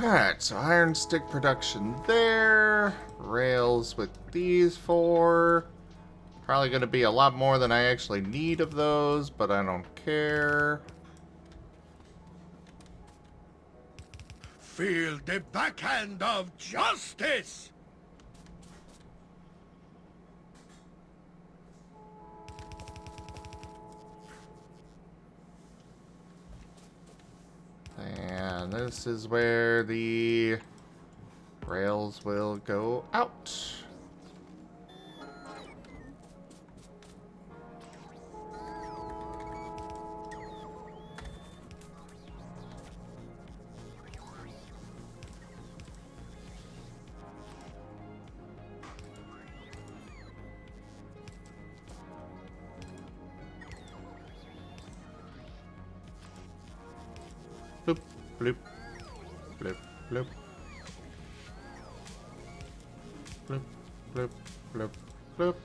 Alright, so iron stick production there. Rails with these four. Probably going to be a lot more than I actually need of those, but I don't care. Feel the backhand of justice! And this is where the rails will go out. Bloop, bloop, bloop, bloop. Bloop, bloop, bloop, bloop.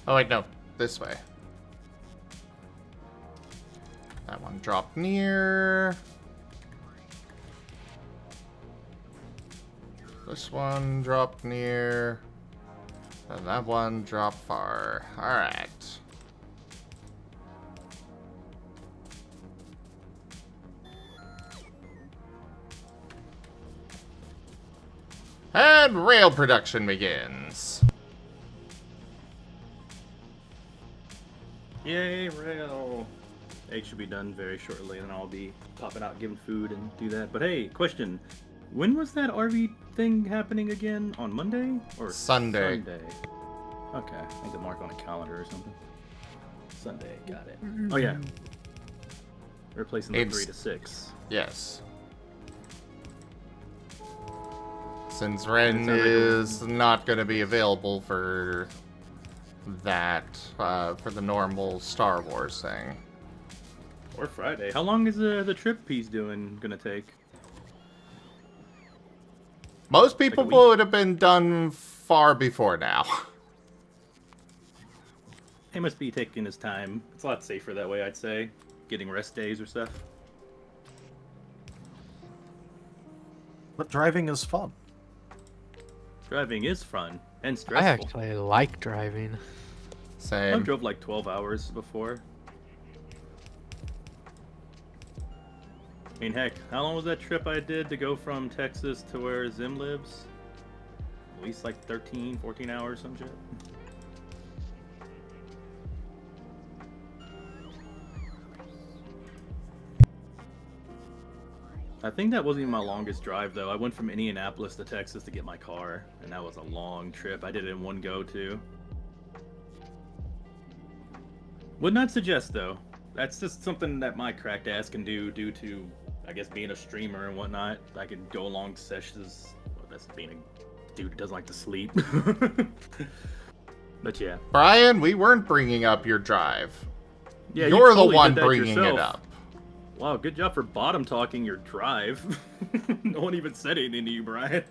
Oh wait, no. This way. That one dropped near. This one dropped near. And that one dropped far. Alright. And rail production begins. Yay, rail. Eggs should be done very shortly, and I'll be popping out giving food and do that. But hey, question. When was that RV thing happening again? On Monday? Or Sunday. Sunday. Okay, I think to mark on a calendar or something. Sunday, got it. Oh yeah. Replacing the 3 to 6. Yes. Since Ren Sounds like is not going to be available for that, for the normal Star Wars thing. Or Friday. How long is the trip he's doing gonna take? Most people Like a week? would have been done far before now. He must be taking his time. It's a lot safer that way, I'd say. Getting rest days or stuff. But driving is fun. Driving is fun and I stressful. actually like driving. Same. I've drove like 12 hours before. I mean, heck, how long was that trip I did to go from Texas to where Zim lives? At least like 13, 14 hours, some shit. I think that wasn't even my longest drive, though. I went from Indianapolis to Texas to get my car, and that was a long trip. I did it in one go, too. Would not suggest, though. That's just something that my cracked ass can do due to, I guess, being a streamer and whatnot. I can go long sessions. Well, that's being a dude who doesn't like to sleep. But yeah. Brian, we weren't bringing up your drive. Yeah, you You're totally the one did that bringing yourself. it up. Wow, good job for bottom talking your drive. No one even said anything to you, Brian.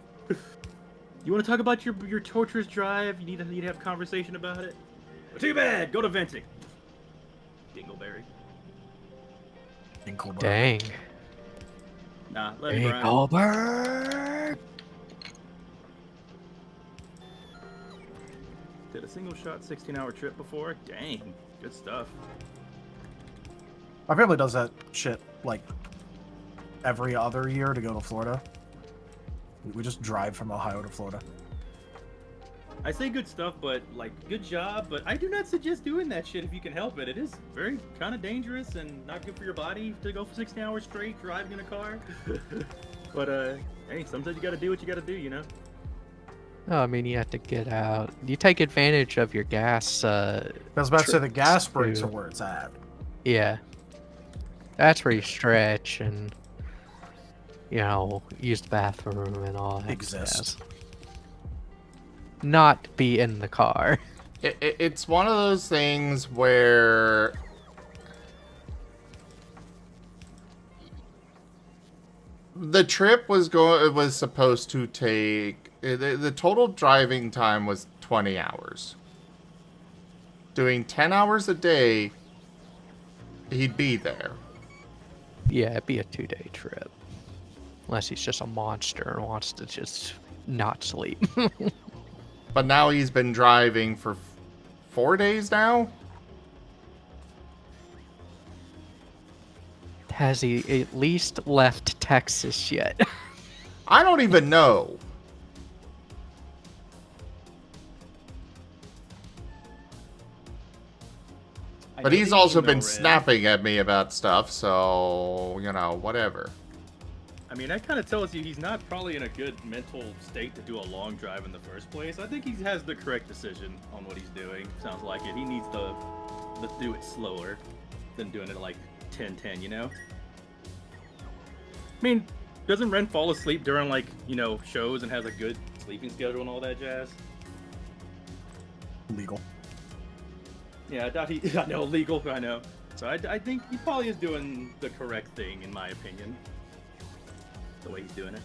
You want to talk about your torturous drive? You need to have a conversation about it? Well, too bad. Go to venting. Dingleberry. Dang. Nah, let me, Brian. Dingleberry. Did a single shot 16-hour trip before? Dang, good stuff. My family does that shit like every other year to go to Florida. We just drive from Ohio to Florida. I say good stuff, but like good job. But I do not suggest doing that shit if you can help it. It is very kind of dangerous and not good for your body to go for 16 hours straight driving in a car. But hey, sometimes you got to do what you got to do, you know. No, I mean you have to get out. You take advantage of your gas. I was about to say the gas trips, breaks too. are where it's at. Yeah. That's where you stretch and, you know, use the bathroom and all that. Exist. jazz. Not be in the car. It's one of those things where the trip was supposed to take the total driving time was 20 hours. Doing 10 hours a day, he'd be there. Yeah, it'd be a 2-day trip. Unless he's just a monster and wants to just not sleep. But now he's been driving for 4 days now. Has he at least left Texas yet? I don't even know. But he's also been snapping at me about stuff, so, you know, whatever. I mean, that kind of tells you he's not probably in a good mental state to do a long drive in the first place. I think he has the correct decision on what he's doing. Sounds like it. He needs to do it slower than doing it at like 10-10, you know? I mean, doesn't Ren fall asleep during, like, you know, shows and has a good sleeping schedule and all that jazz? Legal. Yeah, I doubt he... I know, legal, I know. So I think he probably is doing the correct thing, in my opinion. The way he's doing it.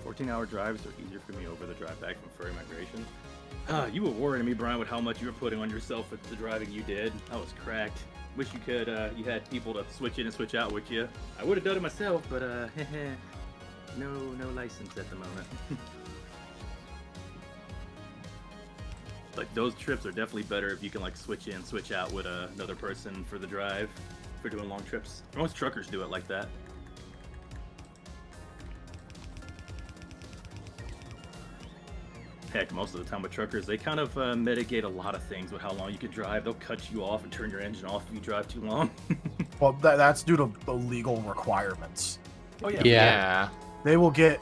"14-hour drives are easier for me over the drive back from Furry migration." You were worrying me, Brian, with how much you were putting on yourself with the driving you did. I was cracked. Wish you could, you had people to switch in and switch out with you. I would have done it myself, but, no license at the moment. Like, those trips are definitely better if you can, like, switch in, switch out with another person for the drive, for doing long trips. Most truckers do it like that. Heck, most of the time with truckers, they kind of mitigate a lot of things with how long you can drive. They'll cut you off and turn your engine off if you drive too long. Well, that's due to the legal requirements. Oh, yeah. Yeah. They will get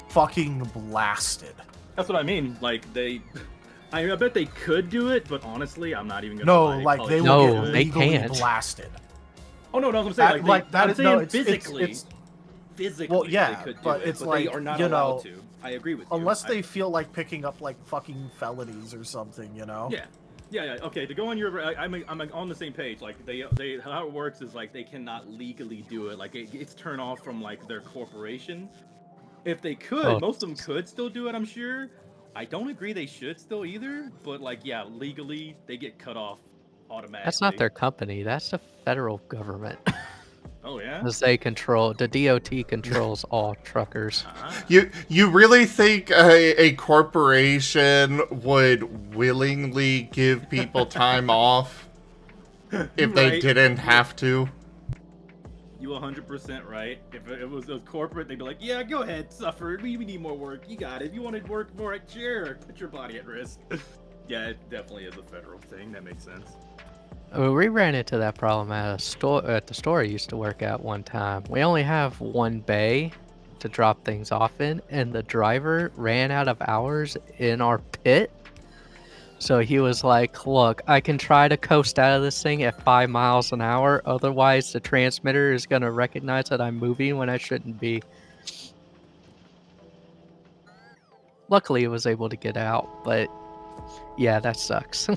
fucking blasted. That's what I mean. Like, I bet they could do it, but honestly, I'm not even gonna No, lie, like, they will No, get they legally can't. blasted. Oh, no, that's what I'm saying. I'm saying physically. Physically, well, yeah, they could do but it, it's but like, they are not you allowed know, to. I agree with you. Unless they feel like picking up, like, fucking felonies or something, you know? Yeah. Okay, to go on your, I'm on the same page. Like, they how it works is, like, they cannot legally do it. Like, it's turned off from, like, their corporation. If they could, most of them could still do it, I'm sure. I don't agree they should still either, but, like, yeah, legally, they get cut off automatically. That's not their company. That's the federal government. Oh, yeah? Because they control, the DOT controls all truckers. You really think a corporation would willingly give people time off if they didn't have to? You 100% right. If it was a corporate, they'd be like, yeah, go ahead, suffer. We need more work. You got it. If you want to work more, sure. Put your body at risk. Yeah, it definitely is a federal thing. That makes sense. We ran into that problem at the store I used to work at one time. We only have one bay to drop things off in, and the driver ran out of hours in our pit. So he was like, look, I can try to coast out of this thing at 5 miles an hour. Otherwise, the transmitter is going to recognize that I'm moving when I shouldn't be. Luckily, I was able to get out, but yeah, that sucks.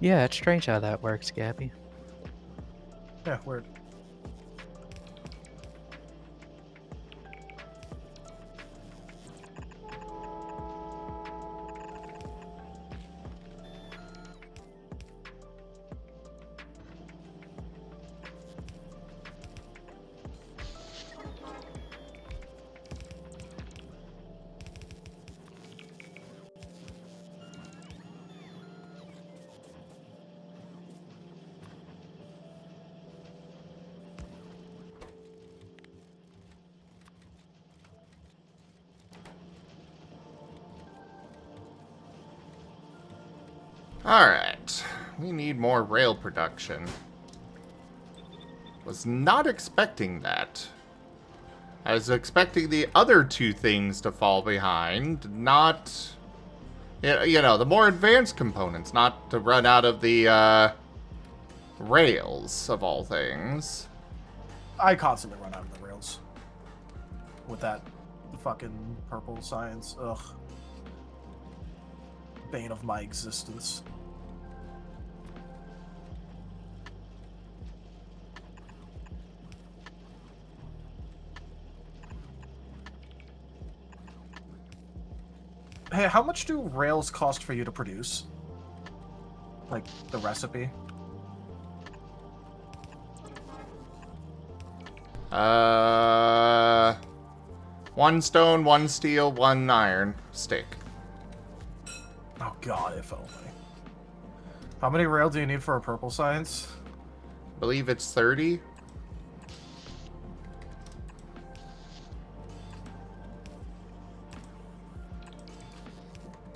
Yeah, it's strange how that works, Gabby. Yeah, weird. Alright. We need more rail production. Was not expecting that. I was expecting the other two things to fall behind, not... You know, the more advanced components, not to run out of the, rails, of all things. I constantly run out of the rails with that The fucking purple science. Ugh. Bane of my existence. Hey, how much do rails cost for you to produce? Like, the recipe? One stone, one steel, one iron stick. Oh god, if only. How many rail do you need for a purple science? I believe it's 30.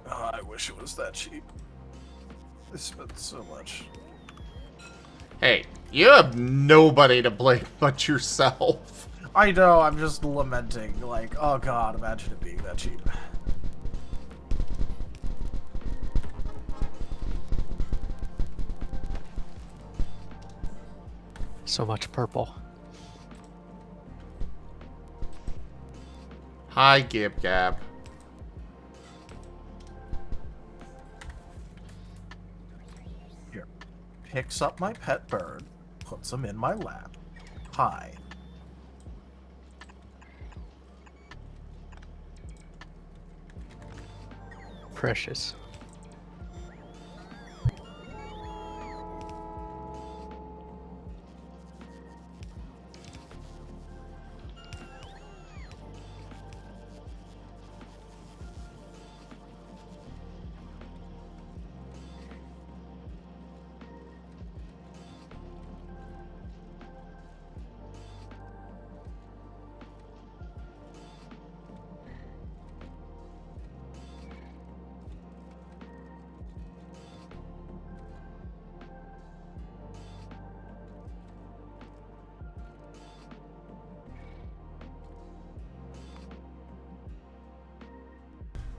Oh, I wish it was that cheap. I spent so much. Hey, you have nobody to blame but yourself. I know, I'm just lamenting. Like, oh god, imagine it being that cheap. So much purple. Hi, Gib Gab. Here. Picks up my pet bird, puts him in my lap. Hi. Precious.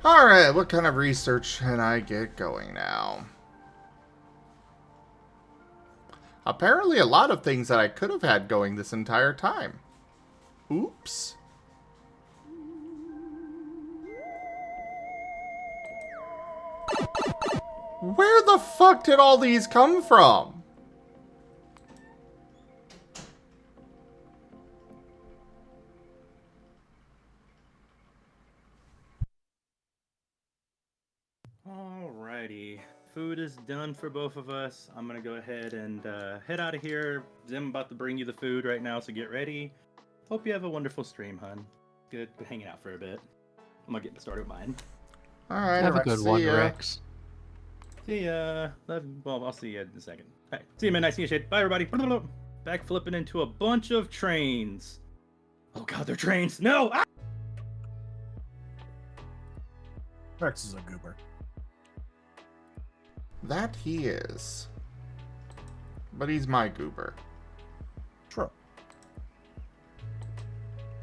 Alright, what kind of research can I get going now? Apparently a lot of things that I could have had going this entire time. Oops. Where the fuck did all these come from? Alrighty. Food is done for both of us. I'm gonna go ahead and head out of here. Zim about to bring you the food right now, so get ready. Hope you have a wonderful stream, hun. Good hanging out for a bit. I'm gonna get started with mine. Alright, Have a Rex, good see one, ya. Rex. See ya. Well, I'll see you in a second. Alright, see you, midnight. See you, shade. Bye, everybody. Back flipping into a bunch of trains. Oh god, they're trains. No! Ah! Rex is a goober. That he is. But he's my goober. True.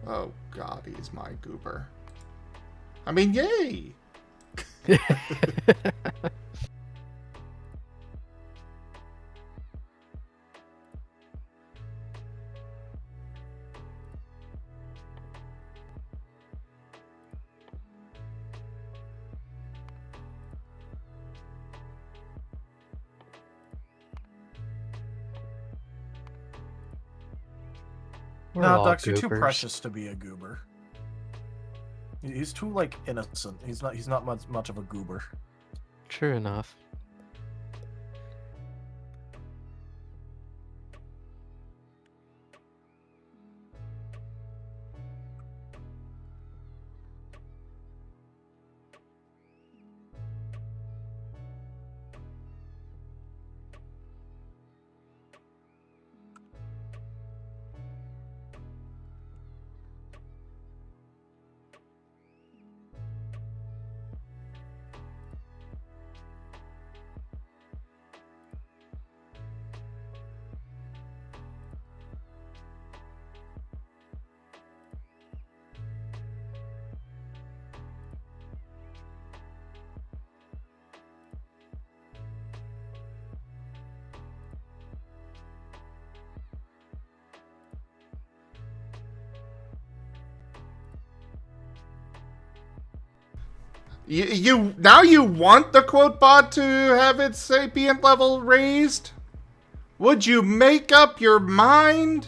Oh god, he's my goober. I mean, yay! We're No, all Dux, you're too goobers. precious to be a goober. He's too, like, innocent. He's not much of a goober. True enough. You now you want the quote bot to have its sapient level raised? Would you make up your mind?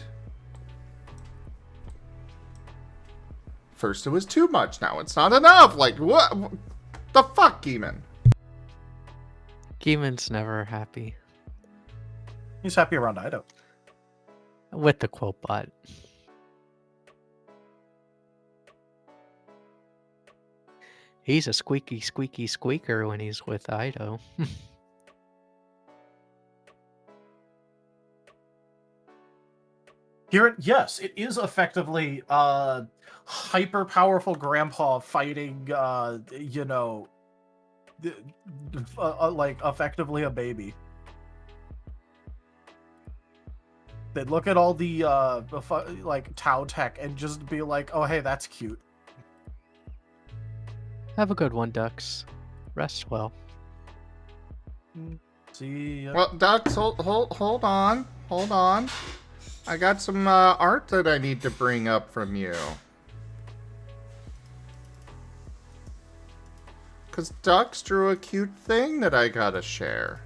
First it was too much, now it's not enough. Like, what the fuck, Geeman? Geeman's never happy He's happy around Ido. with the quote bot. He's a squeaky, squeaky squeaker when he's with Ido. Here, yes, it is effectively hyper powerful grandpa fighting, you know, like effectively a baby. They'd look at all the like Tau tech and just be like, "Oh, hey, that's cute." Have a good one, Ducks. Rest well. See, Well, Ducks, hold on. Hold on. I got some art that I need to bring up from you. Because Ducks drew a cute thing that I gotta share.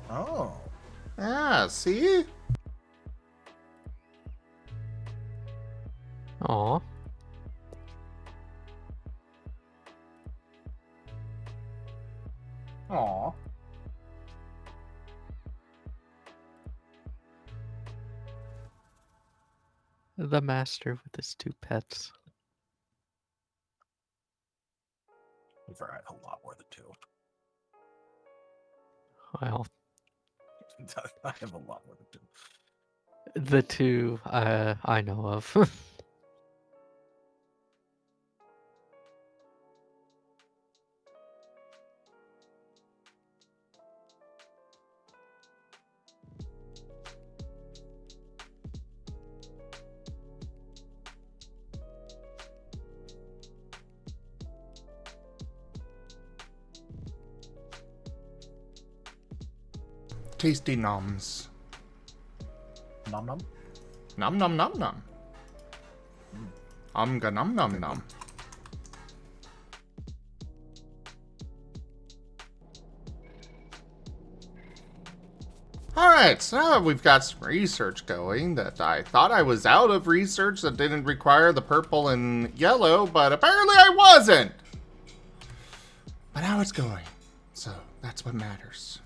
oh, Yeah, see? Aw. aw. The master with his 2 pets. I have a lot more than 2. Well, I have a lot more than 2. the 2 I know of. Tasty noms. Nom nom. Nom nom nom nom. Ga nom nom nom. Alright, so now that we've got some research going, that I thought I was out of research that didn't require the purple and yellow, but apparently I wasn't! But now it's going, so that's what matters.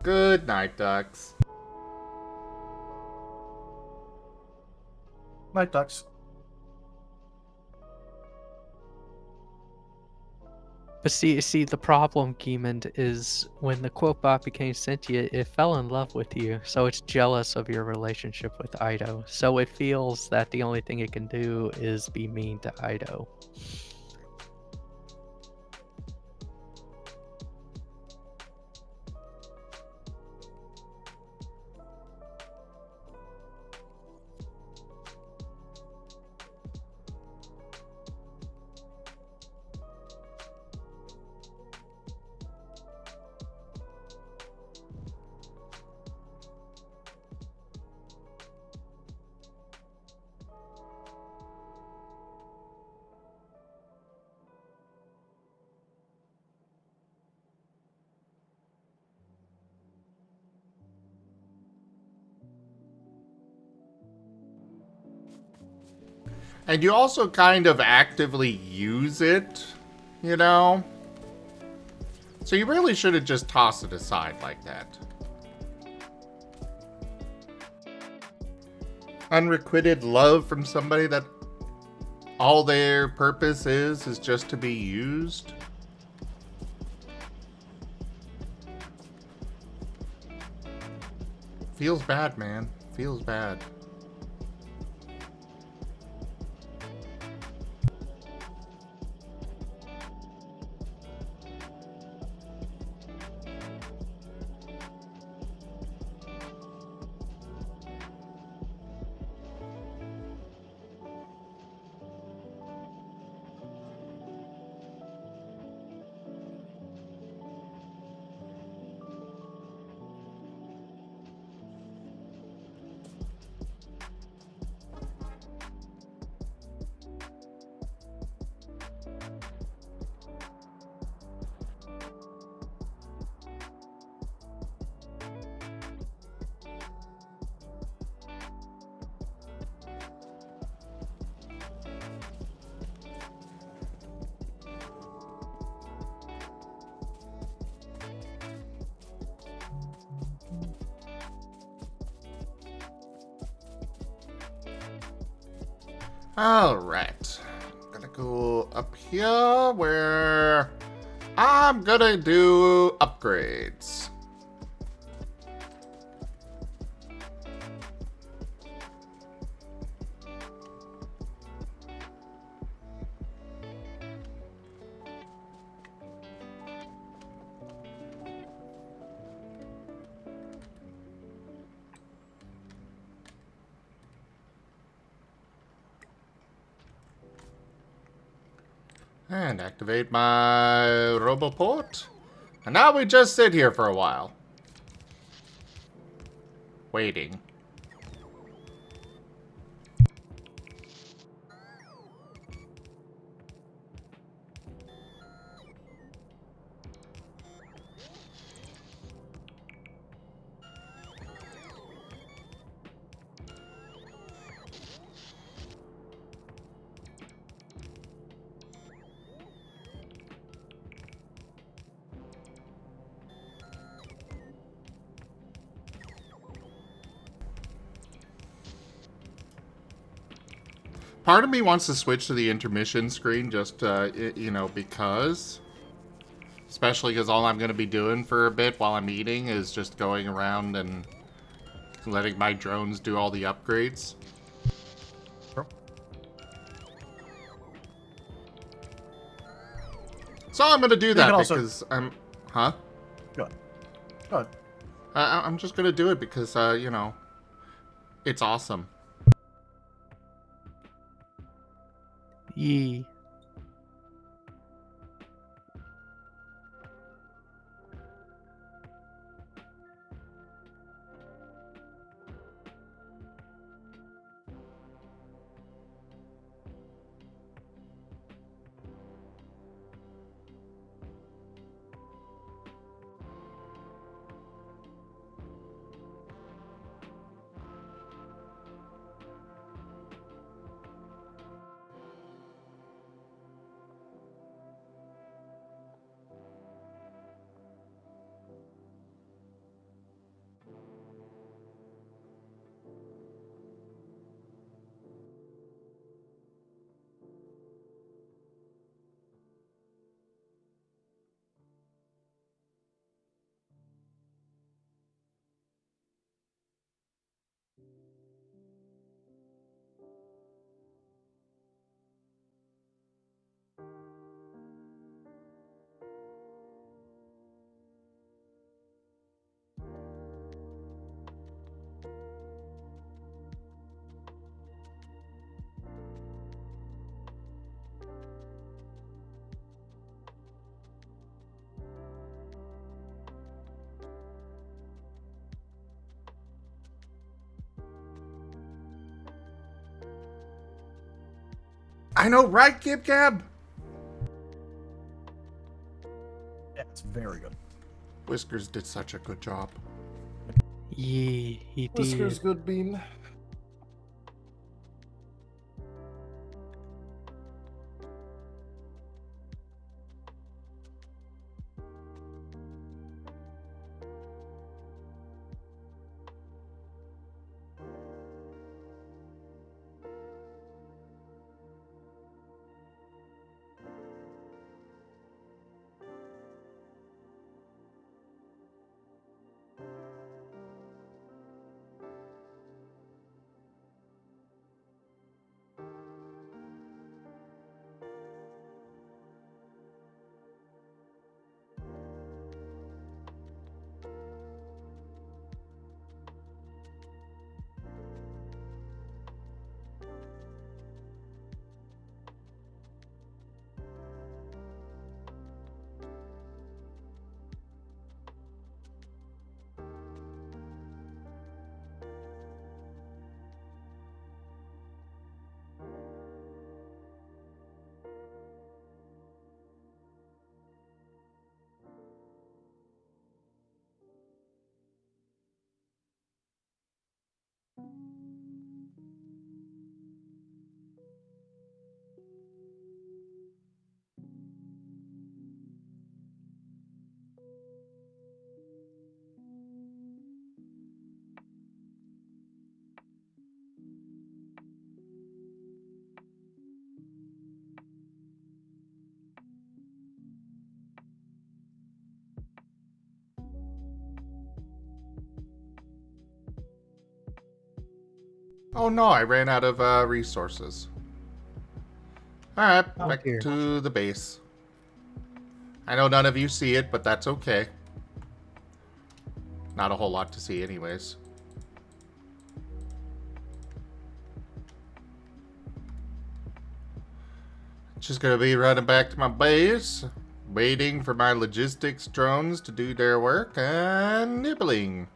Good night, Ducks. Night, Ducks. But see, the problem, Geemond, is when the quote bot became sentient, it fell in love with you, so it's jealous of your relationship with Ido. So it feels that the only thing it can do is be mean to Ido. And you also kind of actively use it, you know? So you really shouldn't just toss it aside like that. Unrequited love from somebody that all their purpose is just to be used. Feels bad, man. Feels bad. Alright. Gonna go up here where I'm gonna do upgrades. And activate my Roboport. And now we just sit here for a while. Waiting. Part of me wants to switch to the intermission screen just, you know, because. Especially because all I'm going to be doing for a bit while I'm eating is just going around and letting my drones do all the upgrades. Sure. So I'm going to do You that can also- because I'm... Huh? Go ahead. Go ahead. I'm just going to do it because, you know, it's awesome. Yee. I know, right, Gib Gab? Yeah, it's very good. Whiskers did such a good job. Yee, he Whiskers did. good bean. Oh no, I ran out of resources. Alright, Oh, back dear. to the base. I know none of you see it, but that's okay. Not a whole lot to see anyways. Just gonna be running back to my base, waiting for my logistics drones to do their work, and nibbling.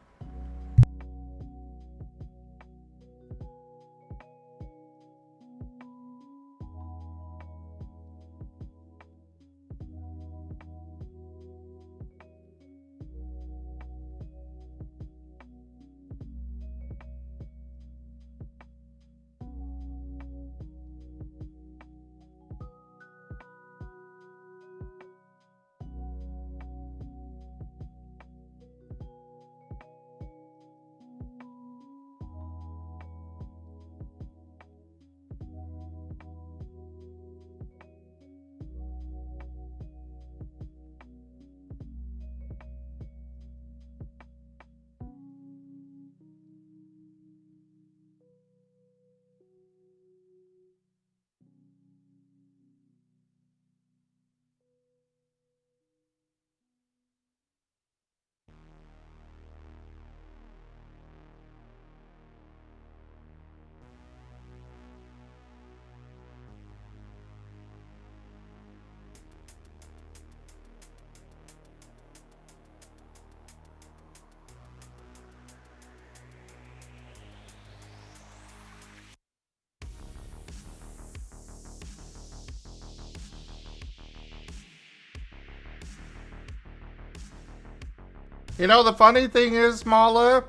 You know, the funny thing is, Mala,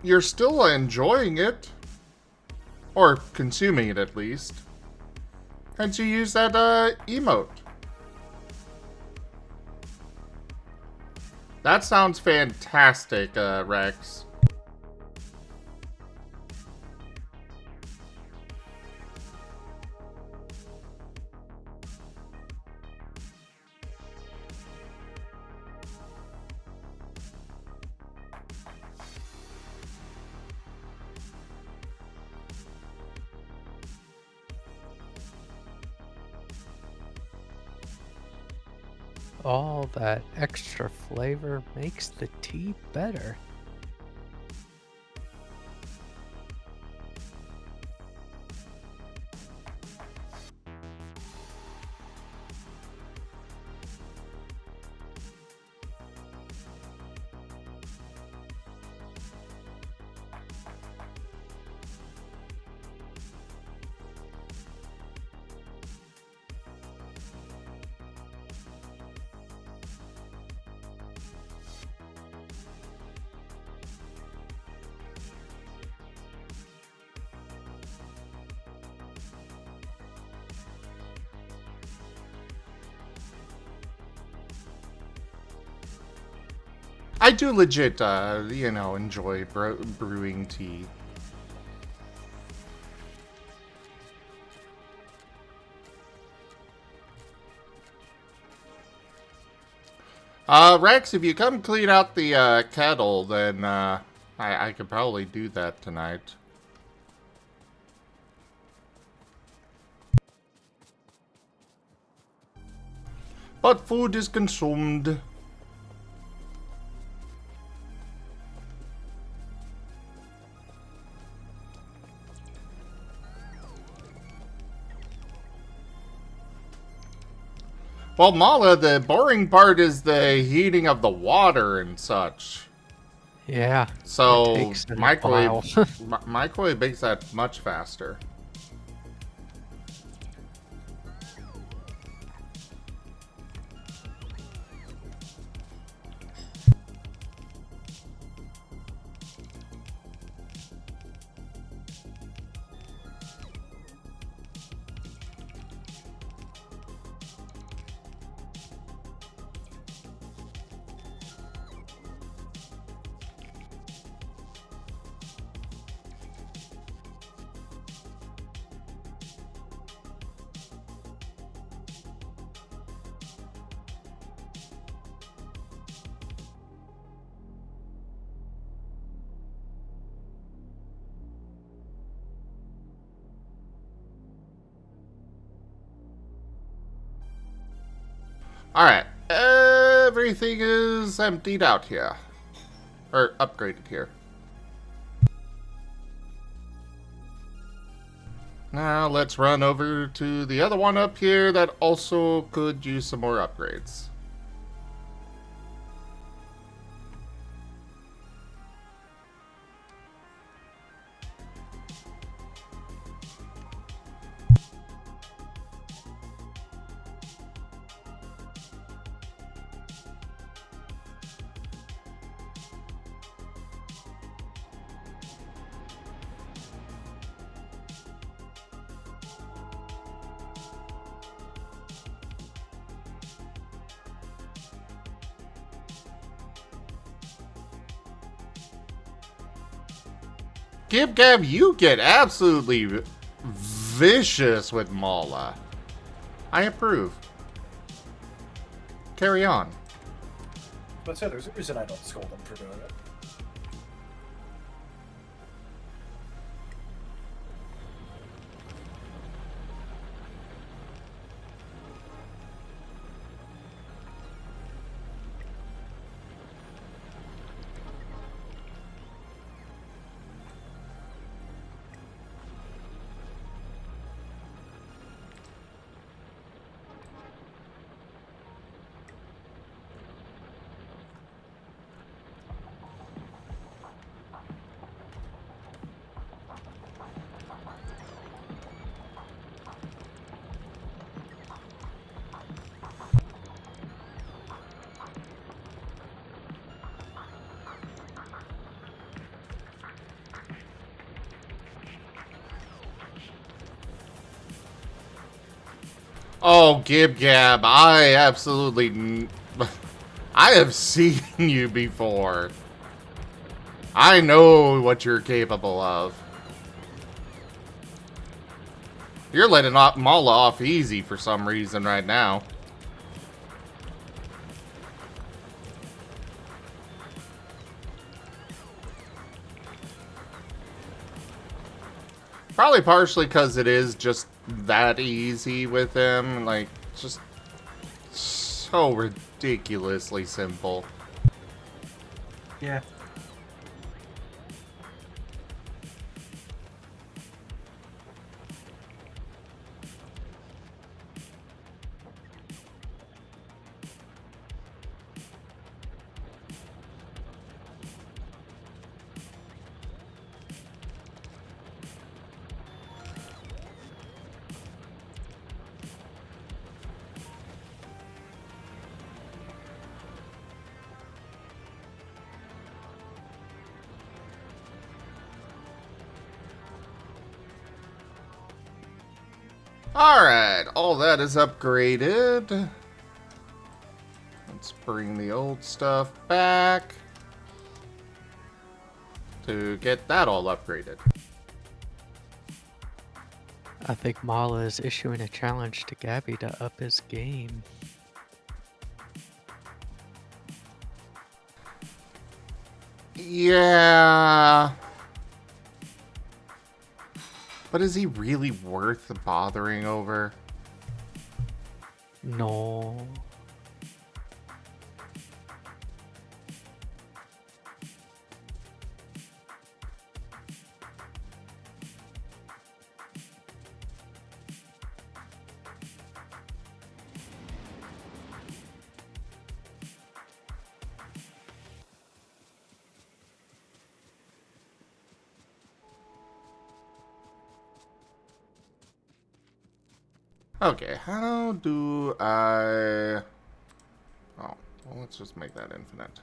you're still enjoying it. Or consuming it, at least. Can't you use that, emote? That sounds fantastic, Rex. All that extra flavor makes the tea better. I do legit, you know, enjoy brewing tea. Rex, if you come clean out the, kettle, then, I could probably do that tonight. But food is consumed. Well, Mala, the boring part is the heating of the water and such. Yeah. So, it takes a microwave, while. microwave makes that much faster. Alright. Everything is emptied out here. Or upgraded here. Now let's run over to the other one up here that also could use some more upgrades. Gib Gab, you get absolutely vicious with Mala. I approve. Carry on. But so there's a reason I don't scold them for doing it. Oh, Gib Gab, I absolutely... I have seen you before. I know what you're capable of. You're letting Mala off easy for some reason right now. Probably partially because it is just that easy with him. Like, just so ridiculously simple. Yeah. Alright, all that is upgraded. Let's bring the old stuff back to get that all upgraded. I think Mala is issuing a challenge to Gabby to up his game. Yeah. But is he really worth bothering over? No. Okay, how do I... Oh, well, let's just make that infinite.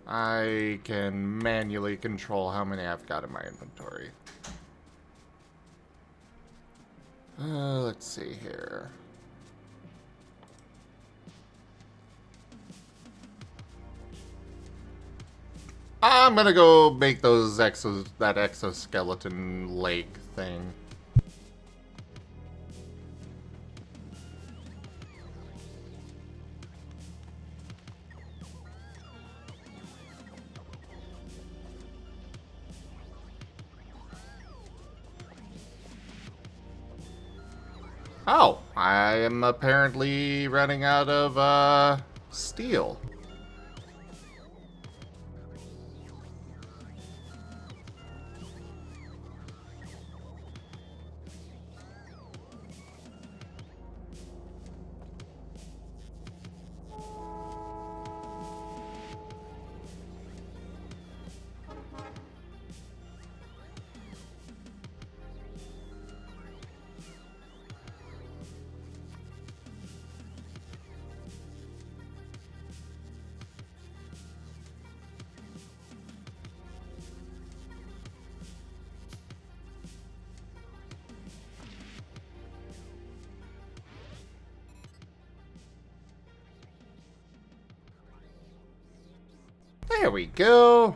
I can manually control how many I've got in my inventory. Let's see here. I'm gonna go make those that exoskeleton lake thing. Oh, I am apparently running out of, steel. There we go.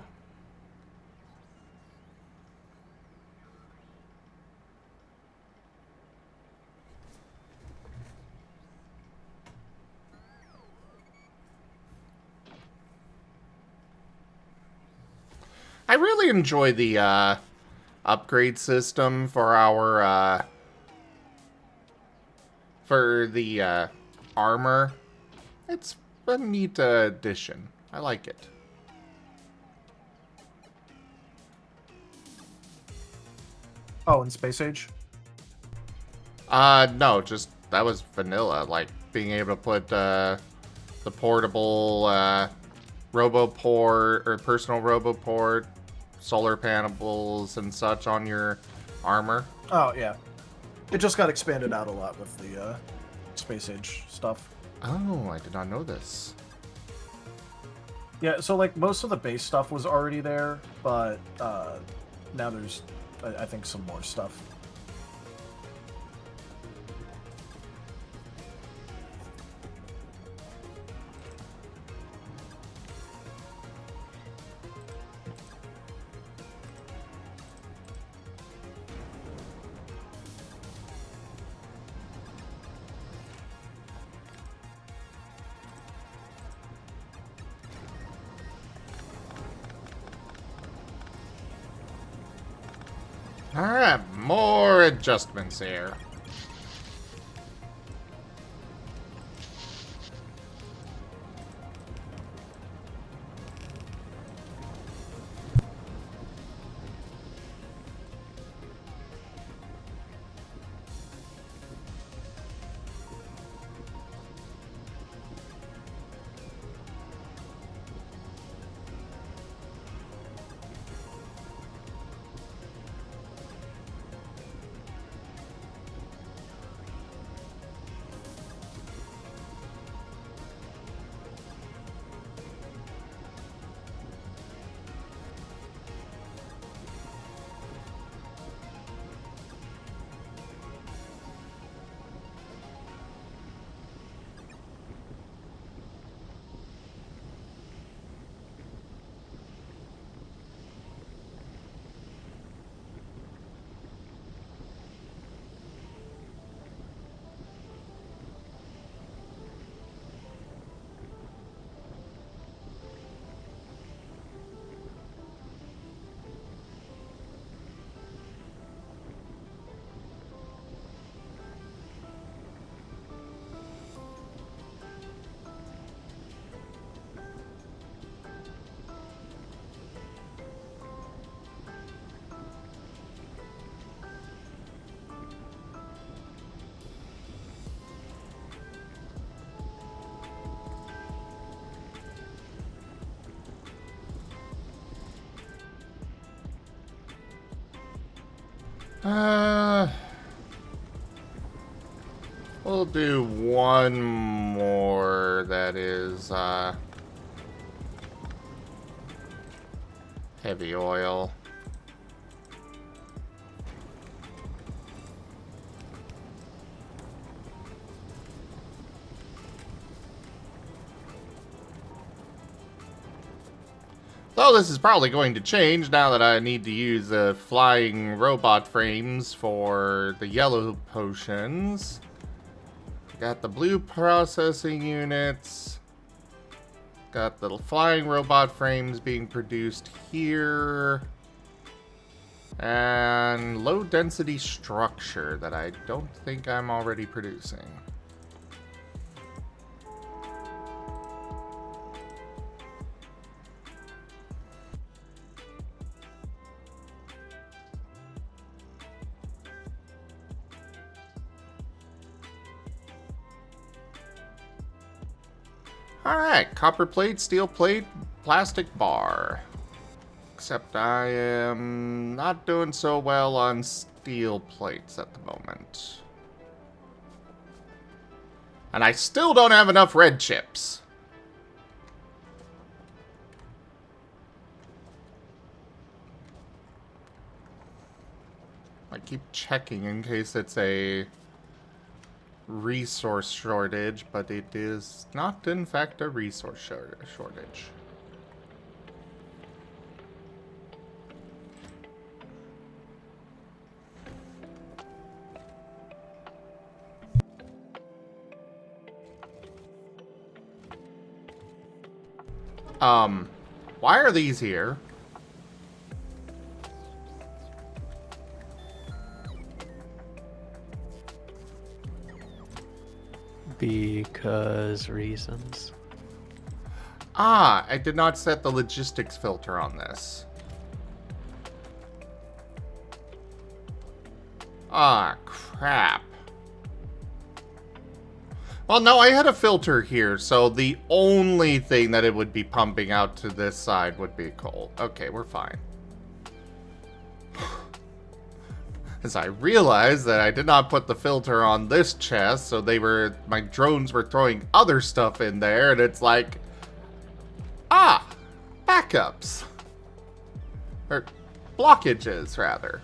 I really enjoy the upgrade system for our armor. It's a neat addition. I like it. Oh, in Space Age? No, just that was vanilla. Like being able to put the portable RoboPort or personal RoboPort, solar panels and such on your armor. Oh, yeah. It just got expanded out a lot with the Space Age stuff. Oh, I did not know this. Yeah, so like most of the base stuff was already there, but now there's, I think, some more stuff. Alright, more adjustments here. We'll do one more that is heavy oil. Though this is probably going to change now that I need to use flying robot frames for the yellow potions. Got the blue processing units. Got the flying robot frames being produced here. And low density structure that I don't think I'm already producing. Alright, copper plate, steel plate, plastic bar. Except I am not doing so well on steel plates at the moment. And I still don't have enough red chips. I keep checking in case it's a resource shortage, but it is not in fact a resource shortage. Why are these here? Because reasons. Ah, I did not set the logistics filter on this. Ah, crap. Well, no, I had a filter here, so the only thing that it would be pumping out to this side would be coal. Okay, we're fine. As I realized that I did not put the filter on this chest, so my drones were throwing other stuff in there, and it's like, ah, backups. Or blockages, rather.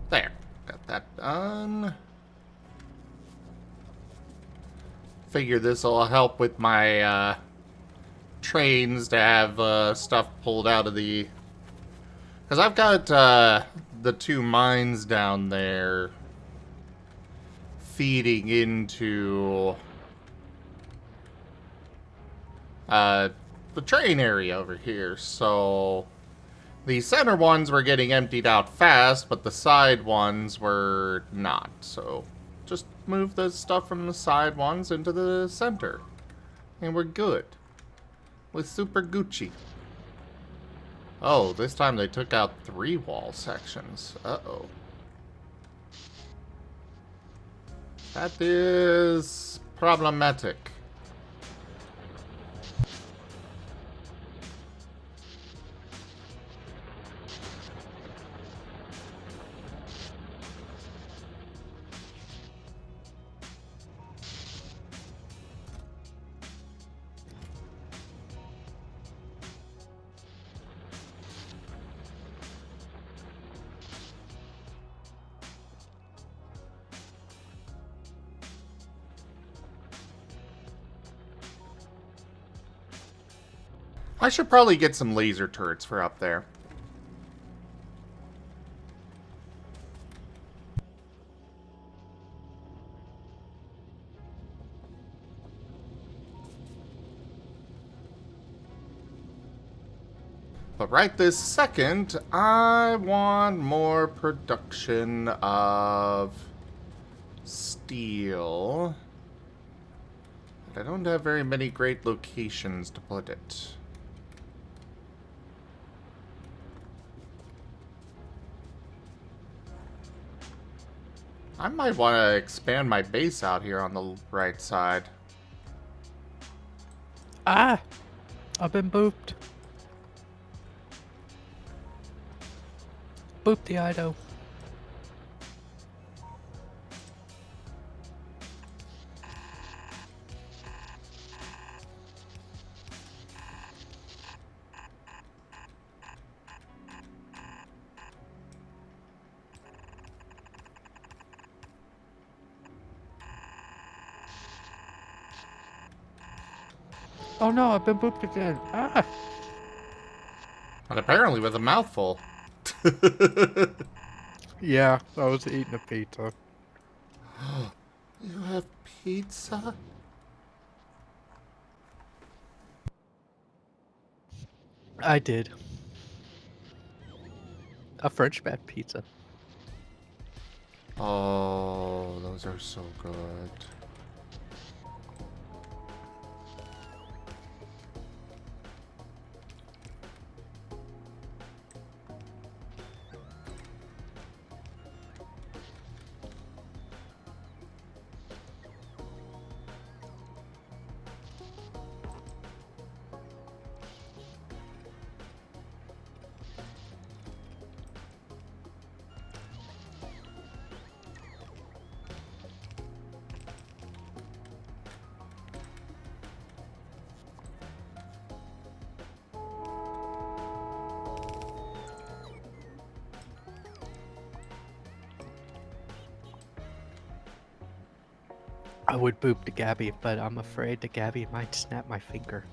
There. Got that done. Figure this will help with my trains to have stuff pulled out of the... Because I've got the two mines down there feeding into the train area over here, so... The center ones were getting emptied out fast, but the side ones were not. So just move the stuff from the side ones into the center. And we're good. We're super Gucci. Oh, this time they took out 3 wall sections. Uh-oh. That is problematic. I should probably get some laser turrets for up there. But right this second, I want more production of steel. But I don't have very many great locations to put it. I might want to expand my base out here on the right side. Ah! I've been booped. Boop the Ido. Oh no, I've been booped again. Ah! And apparently with a mouthful. Yeah, I was eating a pizza. You have pizza? I did. A French bad pizza. Oh, those are so good. I would boop the Gabby, but I'm afraid the Gabby might snap my finger.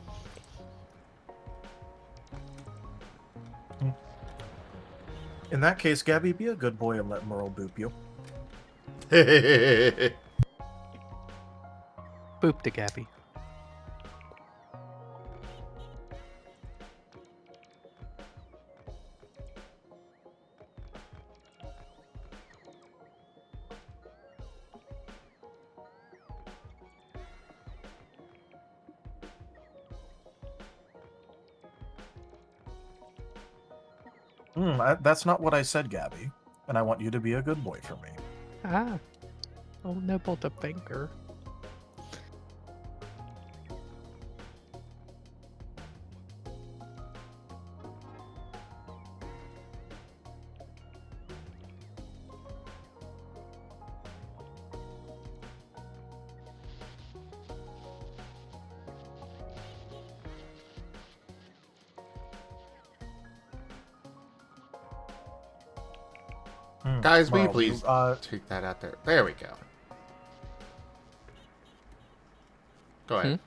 In that case, Gabby, be a good boy and let Merle boop you. Boop the Gabby. That's not what I said, Gabby. And I want you to be a good boy for me. Ah. Oh, nibble the finger. Guys, will you Merle, please take that out there? There we go. Go ahead.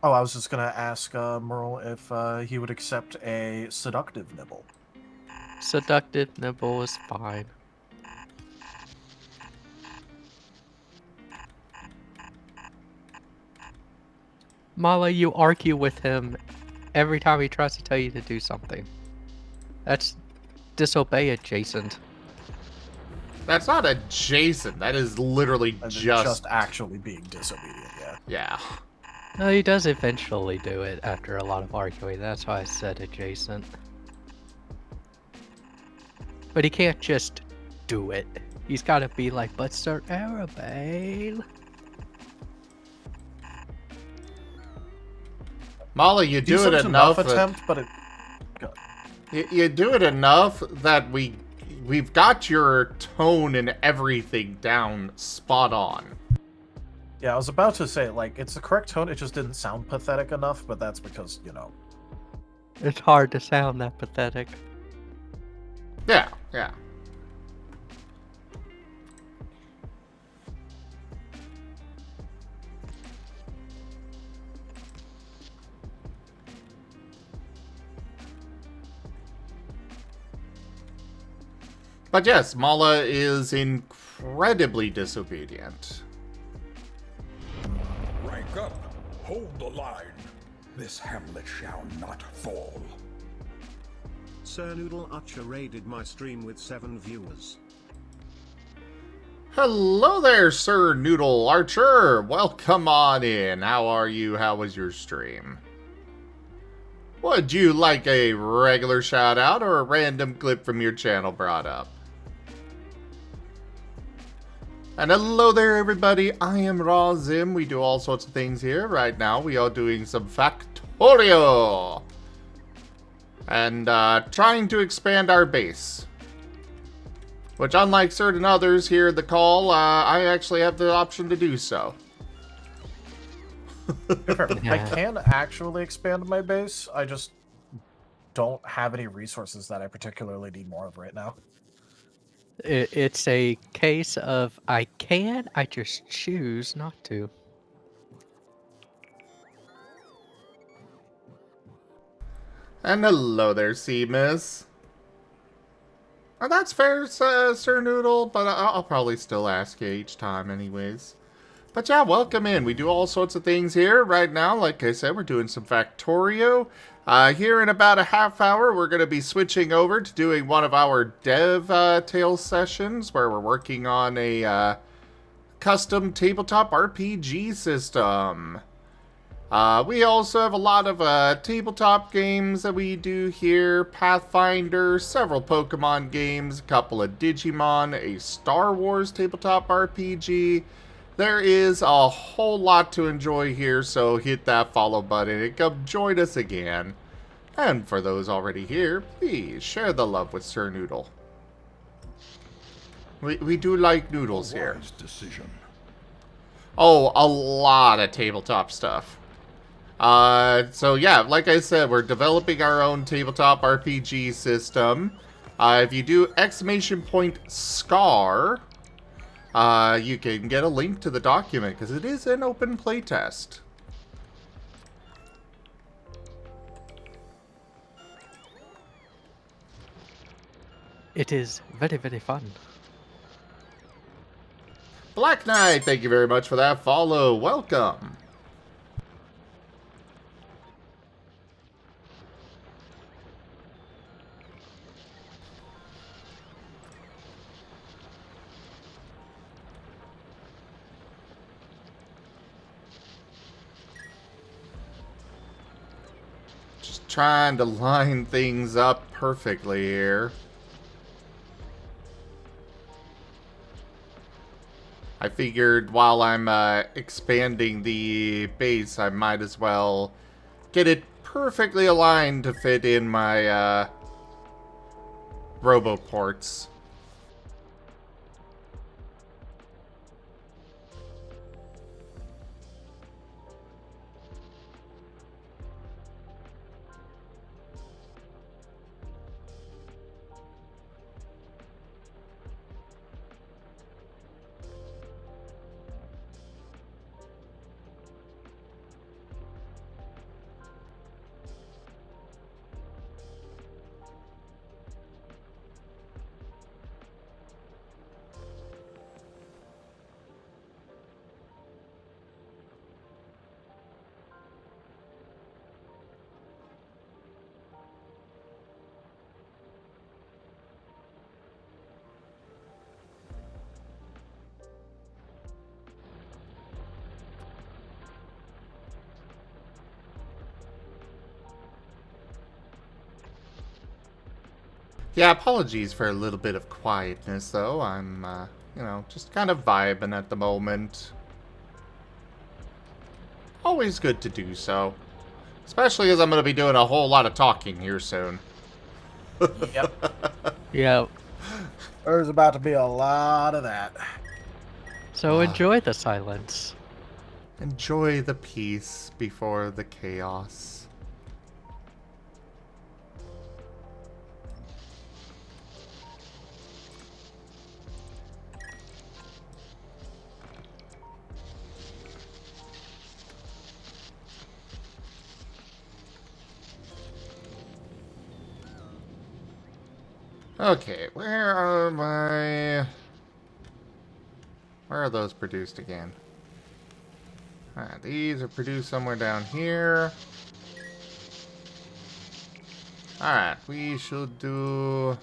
Oh, I was just gonna ask Merle if he would accept a seductive nibble. Seductive nibble is fine. Mala, you argue with him every time he tries to tell you to do something. That's disobey adjacent. That's not adjacent. That is literally Just actually being disobedient, yeah. Yeah. No, he does eventually do it after a lot of arguing. That's why I said adjacent. But he can't just do it. He's gotta be like, but Sir Arabelle. Molly, you do it enough. Attempt, but it. You do it enough that we've got your tone and everything down spot on. Yeah, I was about to say, like, it's the correct tone, it just didn't sound pathetic enough, but that's because, you know. It's hard to sound that pathetic. Yeah, yeah. But yes, Mala is incredibly disobedient. Rank up. Hold the line. This hamlet shall not fall. Sir Noodle Archer raided my stream with 7 viewers. Hello there, Sir Noodle Archer. Welcome on in. How are you? How was your stream? Would you like a regular shout out or a random clip from your channel brought up? And hello there, everybody. I am Razim. We do all sorts of things here. Right now, we are doing some Factorio. And trying to expand our base. Which, unlike certain others here at the call, I actually have the option to do so. I can actually expand my base. I just don't have any resources that I particularly need more of right now. It's a case of I can, I just choose not to. And hello there, Seamus. And that's fair, Sir Noodle, but I'll probably still ask you each time anyways. But yeah, welcome in. We do all sorts of things here right now. Like I said, we're doing some Factorio. Here in about a half hour, we're going to be switching over to doing one of our dev tale sessions where we're working on a custom tabletop RPG system. We also have a lot of tabletop games that we do here. Pathfinder, several Pokemon games, a couple of Digimon, a Star Wars tabletop RPG. There is a whole lot to enjoy here, so hit that follow button and come join us again. And for those already here, please share the love with Sir Noodle. We do like noodles here. Wise decision. Oh, a lot of tabletop stuff. So yeah, like I said, we're developing our own tabletop RPG system. If you do !SCAR, you can get a link to the document, because it is an open playtest. It is very, very fun. Black Knight, thank you very much for that follow. Welcome. Trying to line things up perfectly here. I figured while I'm expanding the base, I might as well get it perfectly aligned to fit in my roboports. Yeah, apologies for a little bit of quietness, though. I'm, you know, just kind of vibing at the moment. Always good to do so. Especially as I'm going to be doing a whole lot of talking here soon. Yep. Yeah. There's about to be a lot of that. So enjoy the silence. Enjoy the peace before the chaos. Okay, where are my... Where are those produced again? Alright, these are produced somewhere down here. Alright, we should do...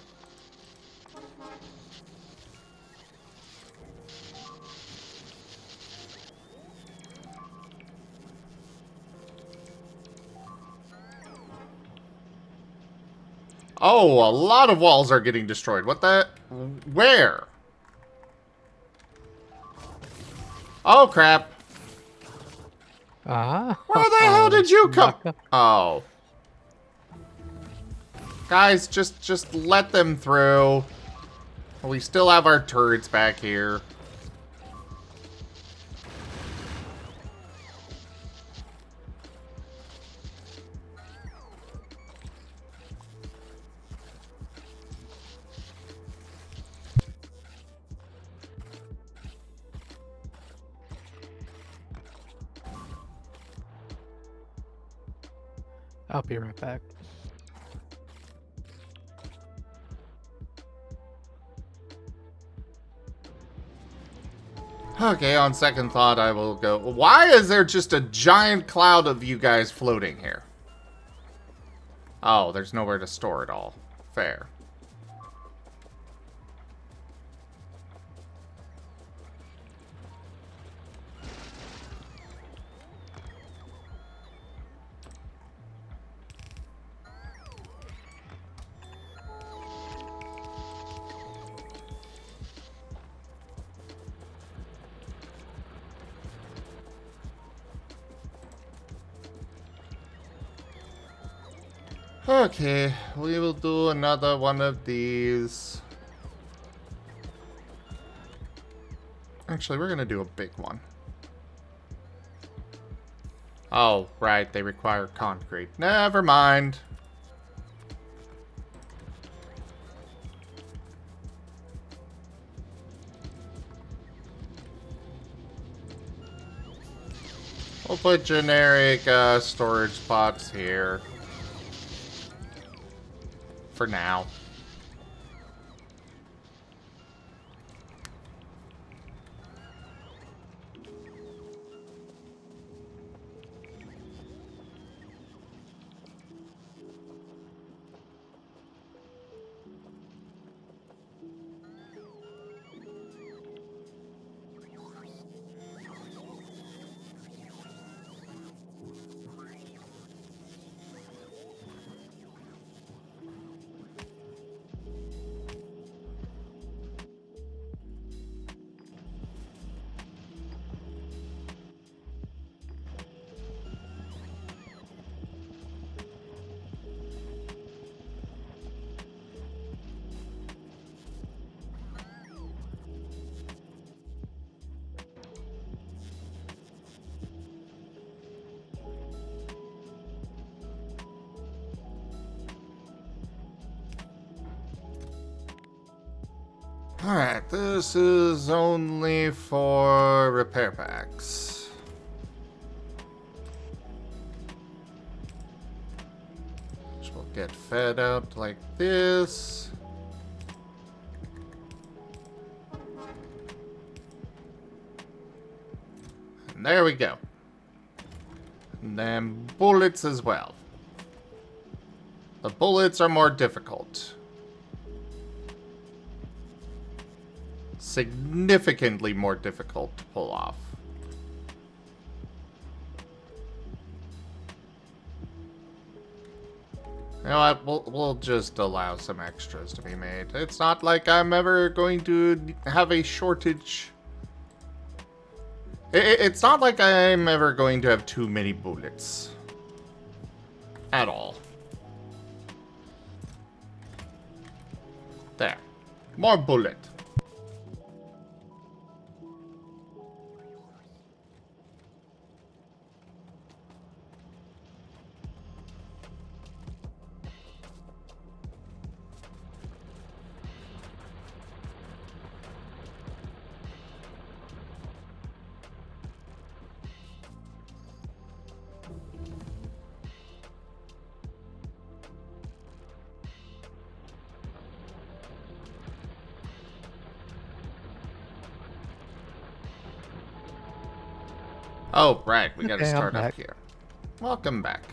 Oh, a lot of walls are getting destroyed. What the... Where? Oh, crap. Ah. Where the hell did you come... Maka. Oh. Guys, just let them through. We still have our turrets back here. I'll be right back. Okay, on second thought, I will go... Why is there just a giant cloud of you guys floating here? Oh, there's nowhere to store it all. Fair. Okay, we will do another one of these. Actually, we're gonna do a big one. Oh, right, they require concrete. Never mind. We'll put generic storage spots here. For now. Alright, this is only for repair packs. Which will get fed out like this. And there we go. And then bullets as well. The bullets are more difficult. Significantly more difficult to pull off. You know what? We'll just allow some extras to be made. It's not like I'm ever going to have a shortage. It's not like I'm ever going to have too many bullets. At all. There. More bullet. Oh, right. We gotta Okay, I'm start up back. here. Welcome back.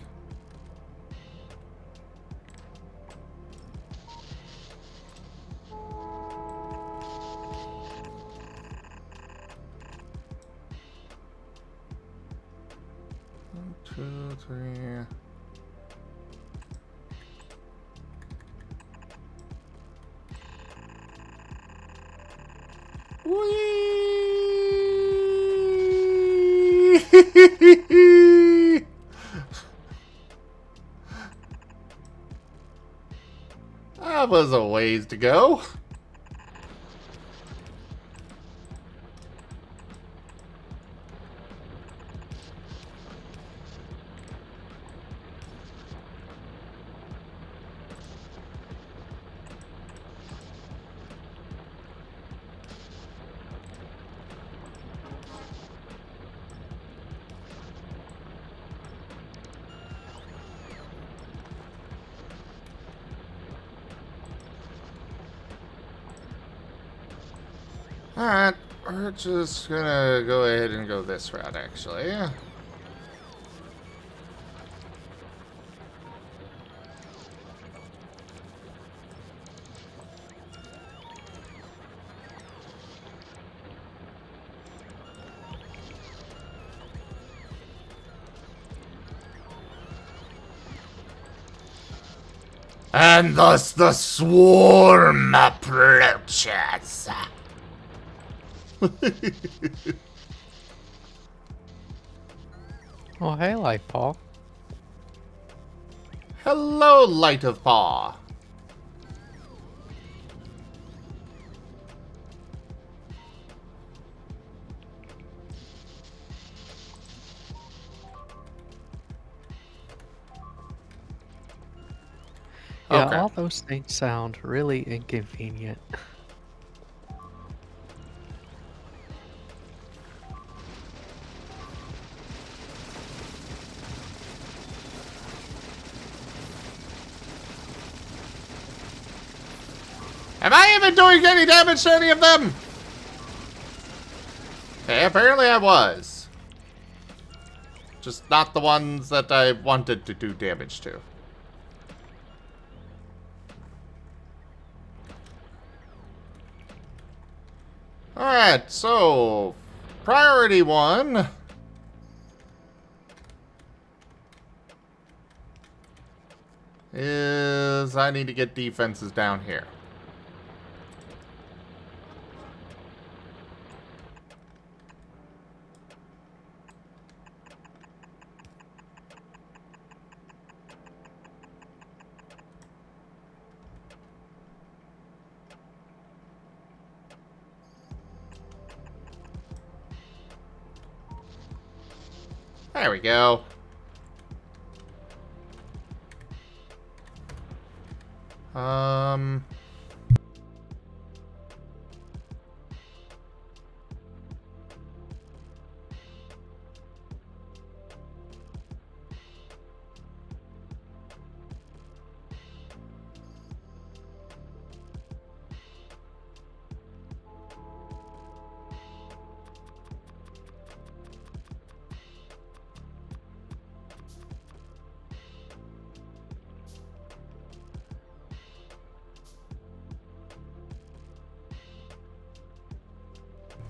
One, two, three. Whee! That was a ways to go. Alright, we're just gonna go ahead and go this route, actually. And thus the swarm approaches. Oh, hey, Life Paul. Hello, Light of Paw. Yeah, Okay. all those things sound really inconvenient. Am I even doing any damage to any of them? Okay, apparently I was. Just not the ones that I wanted to do damage to. Alright, so priority one is I need to get defenses down here. There we go. Um...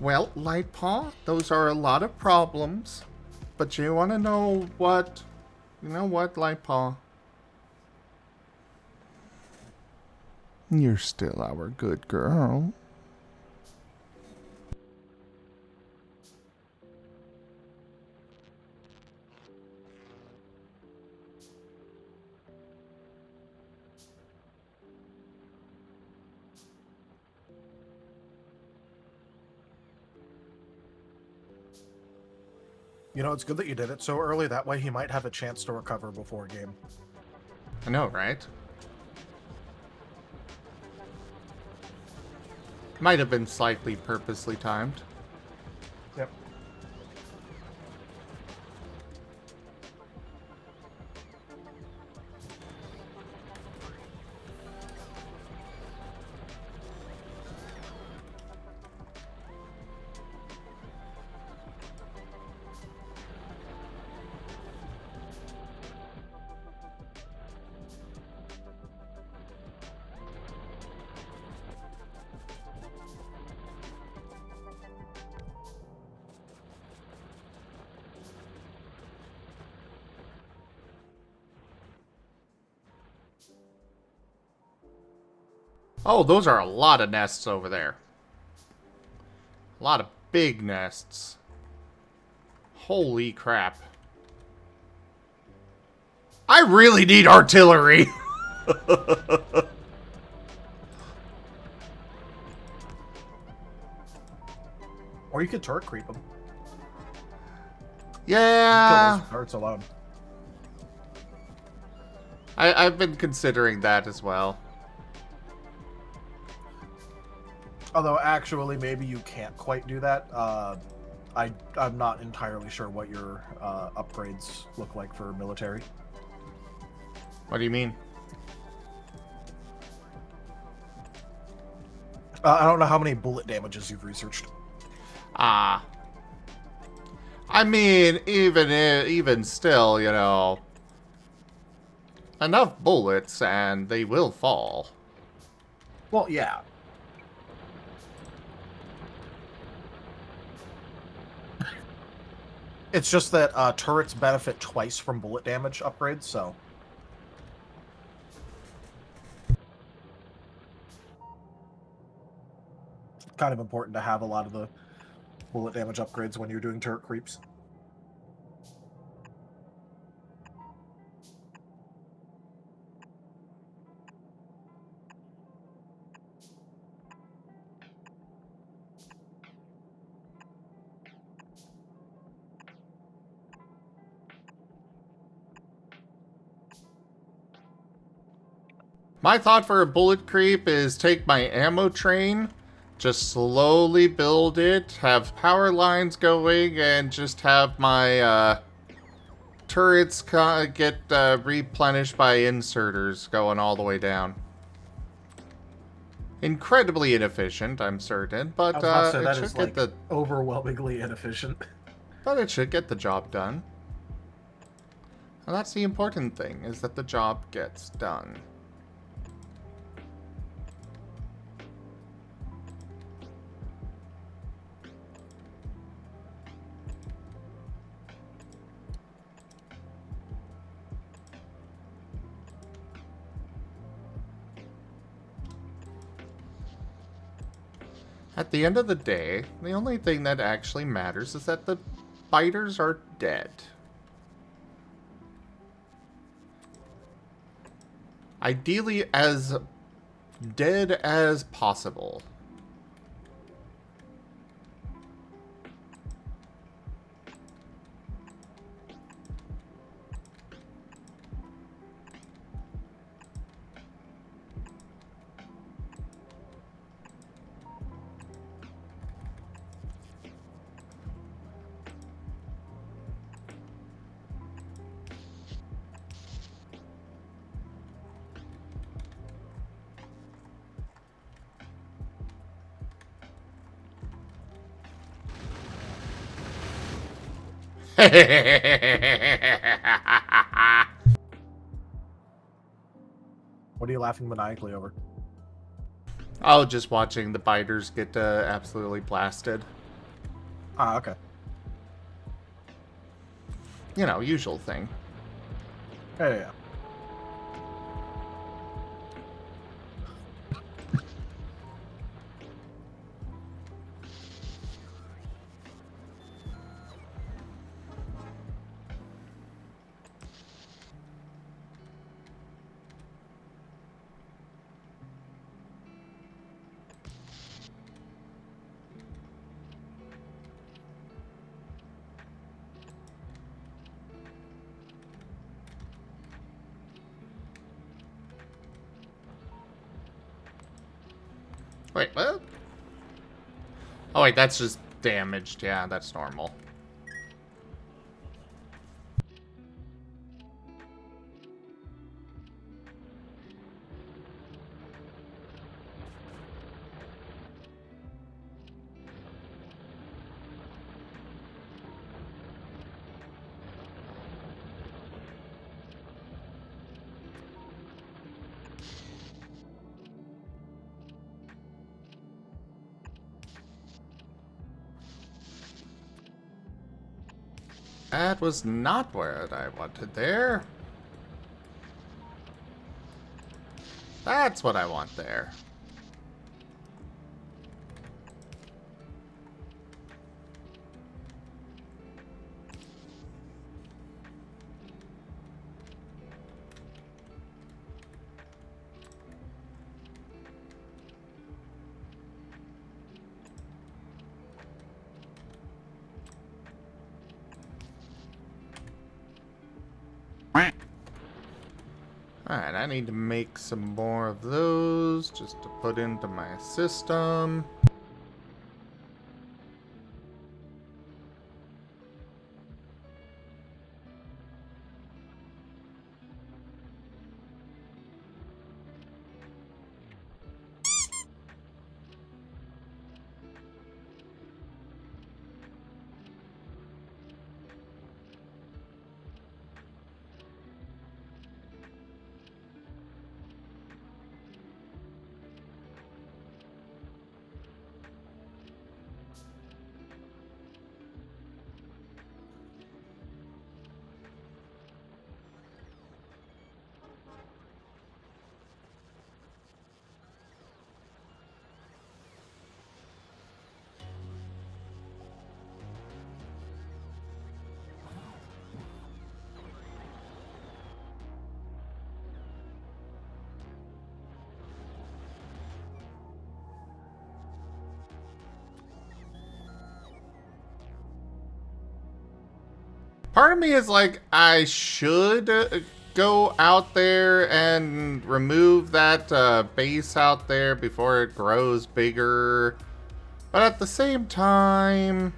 Well, Lightpaw, those are a lot of problems. But you want to know what? You know what, Lightpaw? You're still our good girl. You know, it's good that you did it so early. That way he might have a chance to recover before game. I know, right? Might have been slightly purposely timed. Yep. Oh, those are a lot of nests over there. A lot of big nests. Holy crap. I really need artillery! Or you could turret creep them. Yeah. Kill those turrets alone. I've been considering that as well. Although, actually, maybe you can't quite do that. I'm not entirely sure what your upgrades look like for military. What do you mean? I don't know how many bullet damages you've researched. Ah. I mean, even still, you know, enough bullets and they will fall. Well, yeah. It's just that turrets benefit twice from bullet damage upgrades, so... kind of important to have a lot of the bullet damage upgrades when you're doing turret creeps. My thought for a bullet creep is take my ammo train, just slowly build it, have power lines going, and just have my turrets get replenished by inserters going all the way down. Incredibly inefficient, I'm certain, but I was about to say, it that should is, get like, the overwhelmingly inefficient. but it should get the job done. And that's the important thing, is that the job gets done. At the end of the day, the only thing that actually matters is that the biters are dead. Ideally, as dead as possible. What are you laughing maniacally over? Oh, just watching the biters get absolutely blasted. Ah, okay. You know, usual thing. Yeah. Wait, what? Oh, wait, that's just damaged. Yeah, that's normal. That was not what I wanted there. That's what I want there. Alright, I need to make some more of those just to put into my system. Part of me is like, I should go out there and remove that base out there before it grows bigger. But at the same time,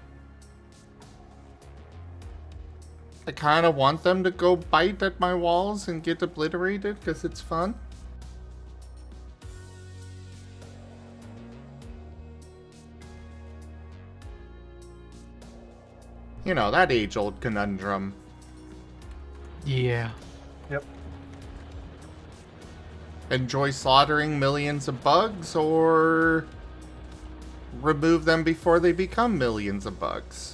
I kind of want them to go bite at my walls and get obliterated because it's fun. You know, that age-old conundrum. Yeah. Yep. Enjoy slaughtering millions of bugs or remove them before they become millions of bugs.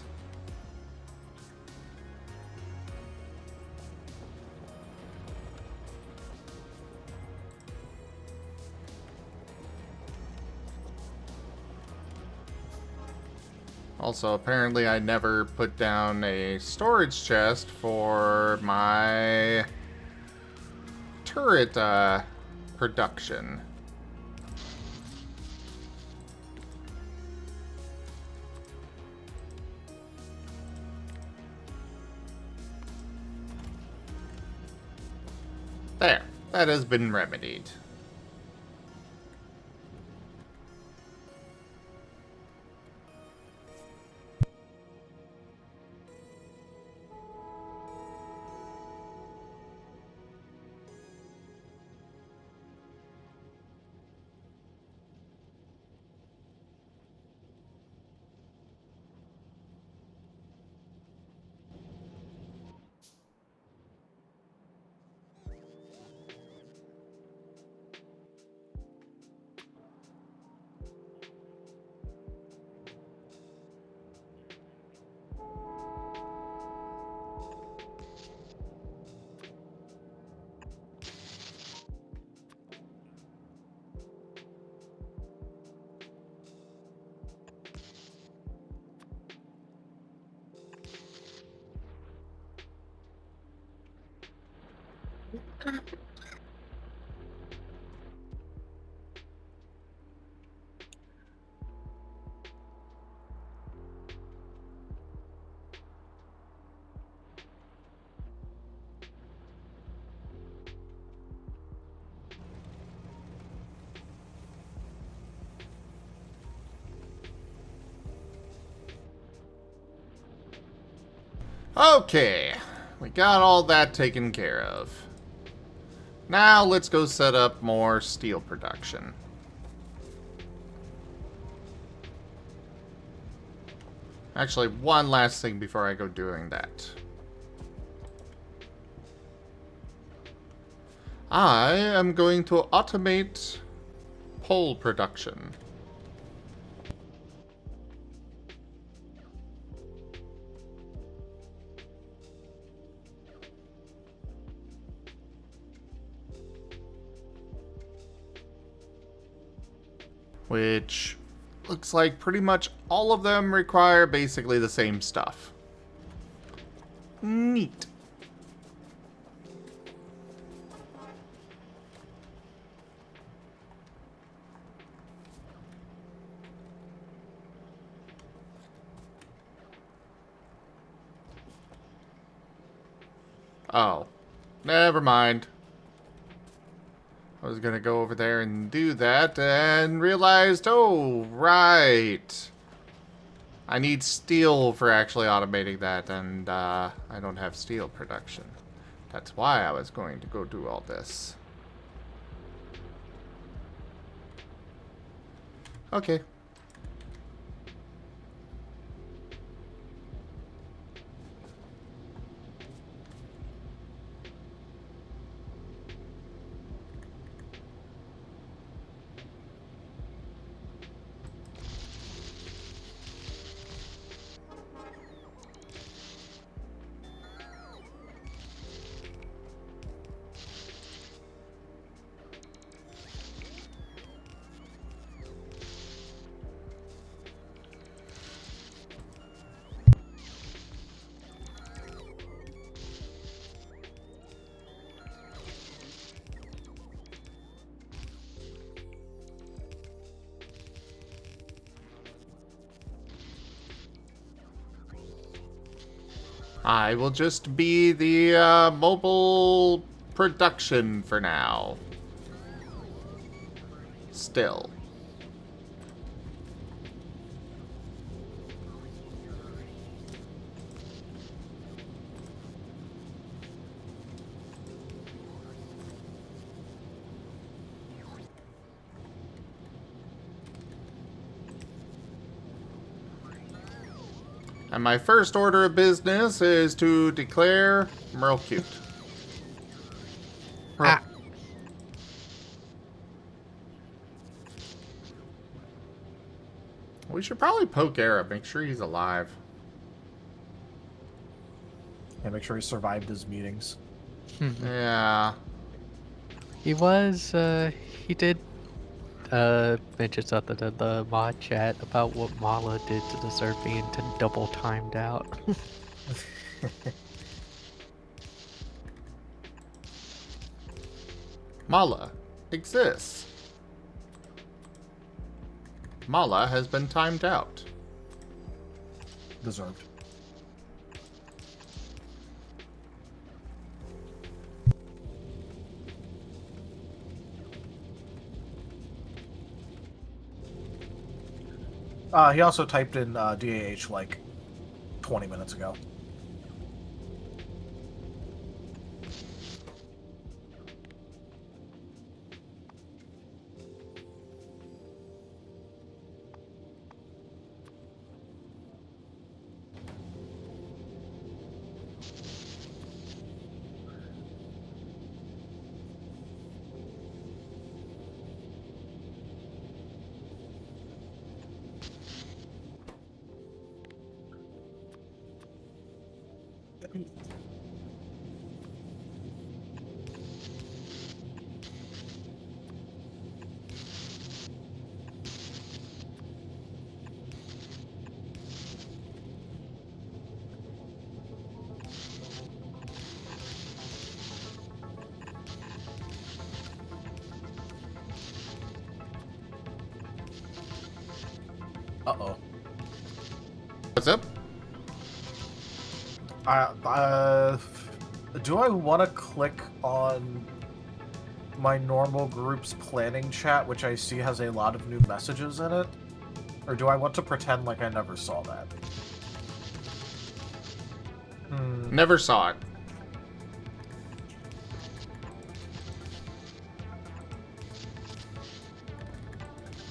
Also, apparently I never put down a storage chest for my turret production. There, that has been remedied. Okay, we got all that taken care of. Now let's go set up more steel production. Actually, one last thing before I go doing that. I am going to automate pole production. Which looks like pretty much all of them require basically the same stuff. Neat. Oh, never mind. I was gonna go over there and do that and realized, oh, right. I need steel for actually automating that, and I don't have steel production. That's why I was going to go do all this. Okay. I will just be the mobile production for now. Still. And my first order of business is to declare Merle cute. Ah. We should probably poke Arab, make sure he's alive. And make sure he survived his meetings. Yeah. He was, he did mention something in the mod chat about what Mala did to deserve being double timed out. Mala exists. Mala has been timed out. Deserved. He also typed in DAH like 20 minutes ago. Uh-oh. What's up? Do I want to click on my normal group's planning chat, which I see has a lot of new messages in it? Or do I want to pretend like I never saw that? Never saw it.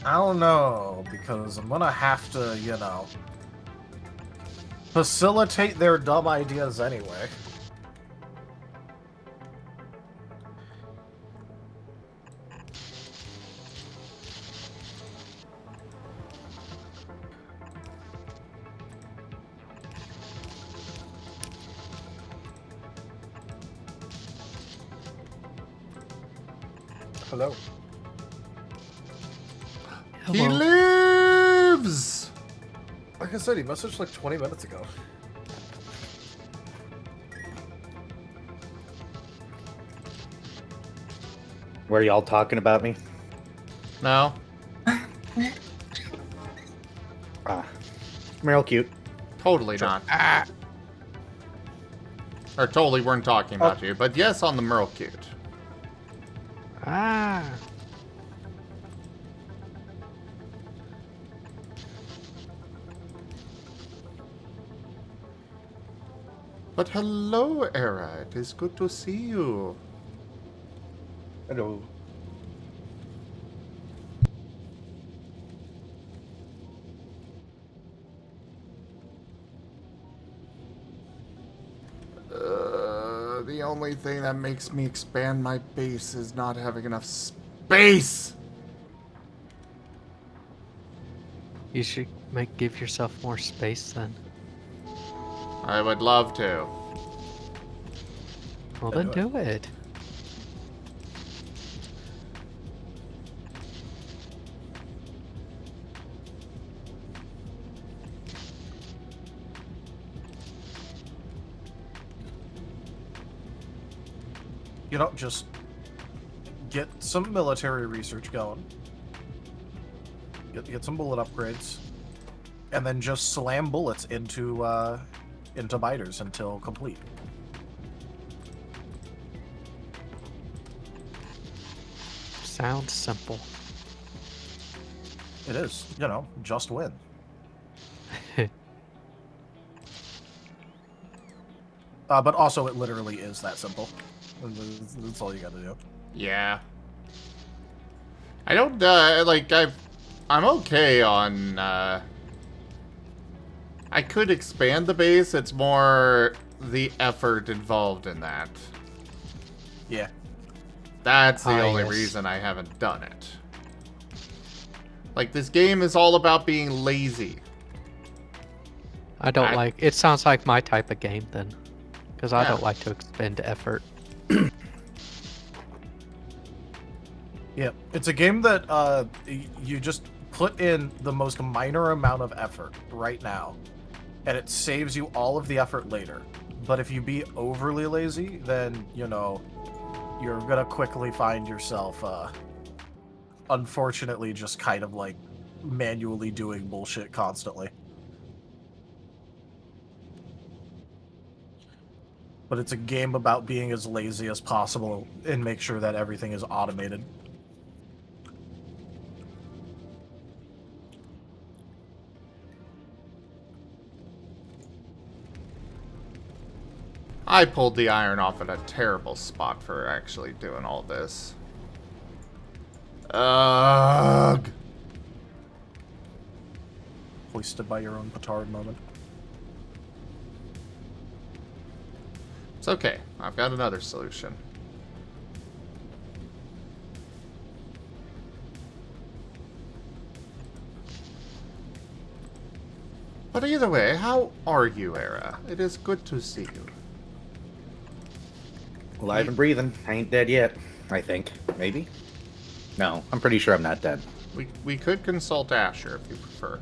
I don't know, because I'm gonna have to, you know, facilitate their dumb ideas anyway. Hello. He Hello. lives! Like I said, he messaged like 20 minutes ago. Were y'all talking about me? No. Meryl cute. Totally not. Or totally weren't talking about you, but yes, on the Merle cute. Ah! But hello, Era. It is good to see you. Hello. The only thing that makes me expand my base is not having enough space. You should give yourself more space then. I would love to. Well, Then then do it. do it. You know, just get some military research going. Get some bullet upgrades, and then just slam bullets into biters until complete. Sounds simple. It is, you know, just win. But also, it literally is that simple. That's all you got to do. Yeah. I don't, I'm okay on, I could expand the base, it's more the effort involved in that. Yeah. That's the only yes. reason I haven't done it. Like, this game is all about being lazy. I don't like... It sounds like my type of game then. Because I Yeah. don't like to expend effort. Yeah, it's a game that you just put in the most minor amount of effort right now, and it saves you all of the effort later. But if you be overly lazy, then, you know, you're gonna quickly find yourself, unfortunately, just kind of like manually doing bullshit constantly. But it's a game about being as lazy as possible and make sure that everything is automated. I pulled the iron off at a terrible spot for actually doing all this. Ugh. Hoisted by your own petard moment. It's okay. I've got another solution. But either way, how are you, Era? It is good to see you. Alive and breathing. I ain't dead yet. I think. Maybe? No, I'm pretty sure I'm not dead. We could consult Asher if you prefer.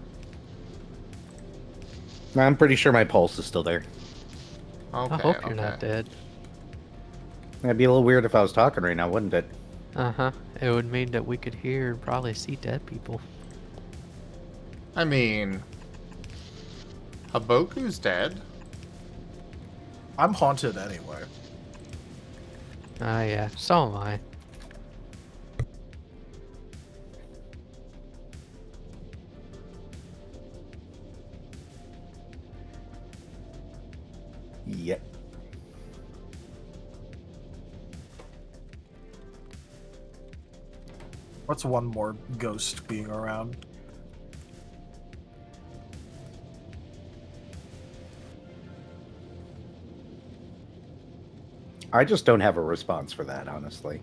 I'm pretty sure my pulse is still there. Okay, I hope you're not okay. dead. It'd be a little weird if I was talking right now, wouldn't it? Uh-huh. It would mean that we could hear and probably see dead people. I mean, Haboku's dead. I'm haunted anyway. Ah, yeah. So am I. Yep. What's one more ghost being around? I just don't have a response for that, honestly.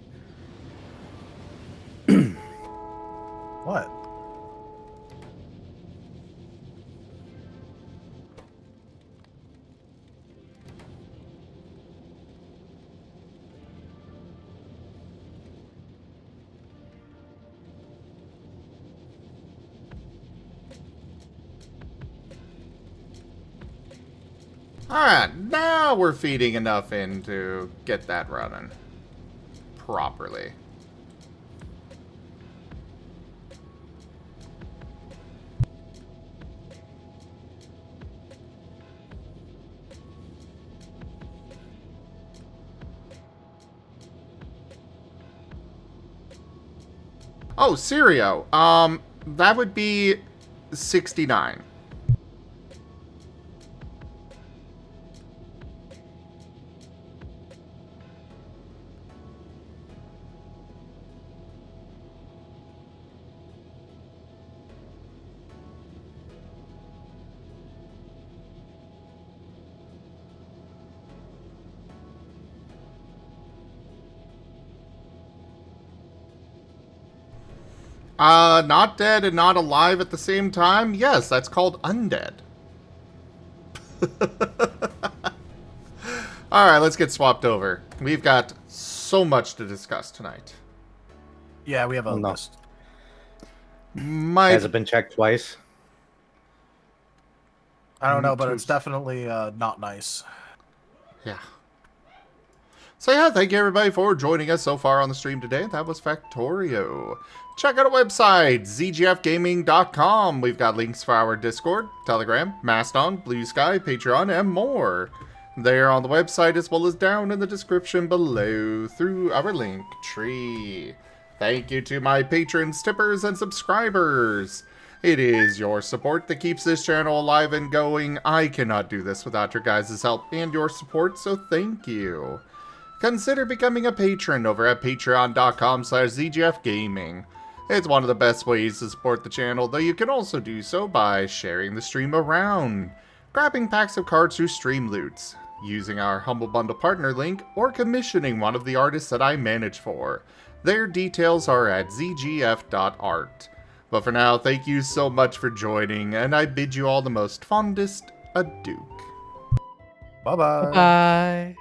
What? Alright, now we're feeding enough in to get that running properly. Oh, Sirio. That would be 69. Not dead and not alive at the same time? Yes, that's called undead. Alright, let's get swapped over. We've got so much to discuss tonight. Yeah, we have a No. list. Has it been checked twice? I don't know, but it's definitely not nice. Yeah. So yeah, thank you everybody for joining us so far on the stream today. That was Factorio. Check out our website, zgfgaming.com. We've got links for our Discord, Telegram, Mastodon, Blue Sky, Patreon, and more. There on the website as well as down in the description below through our link tree. Thank you to my patrons, tippers, and subscribers. It is your support that keeps this channel alive and going. I cannot do this without your guys' help and your support, so thank you. Consider becoming a patron over at patreon.com/zgfgaming. It's one of the best ways to support the channel, though you can also do so by sharing the stream around, grabbing packs of cards through Stream Loots, using our Humble Bundle partner link, or commissioning one of the artists that I manage for. Their details are at zgf.art. But for now, thank you so much for joining, and I bid you all the most fondest adieu. Bye-bye. Bye.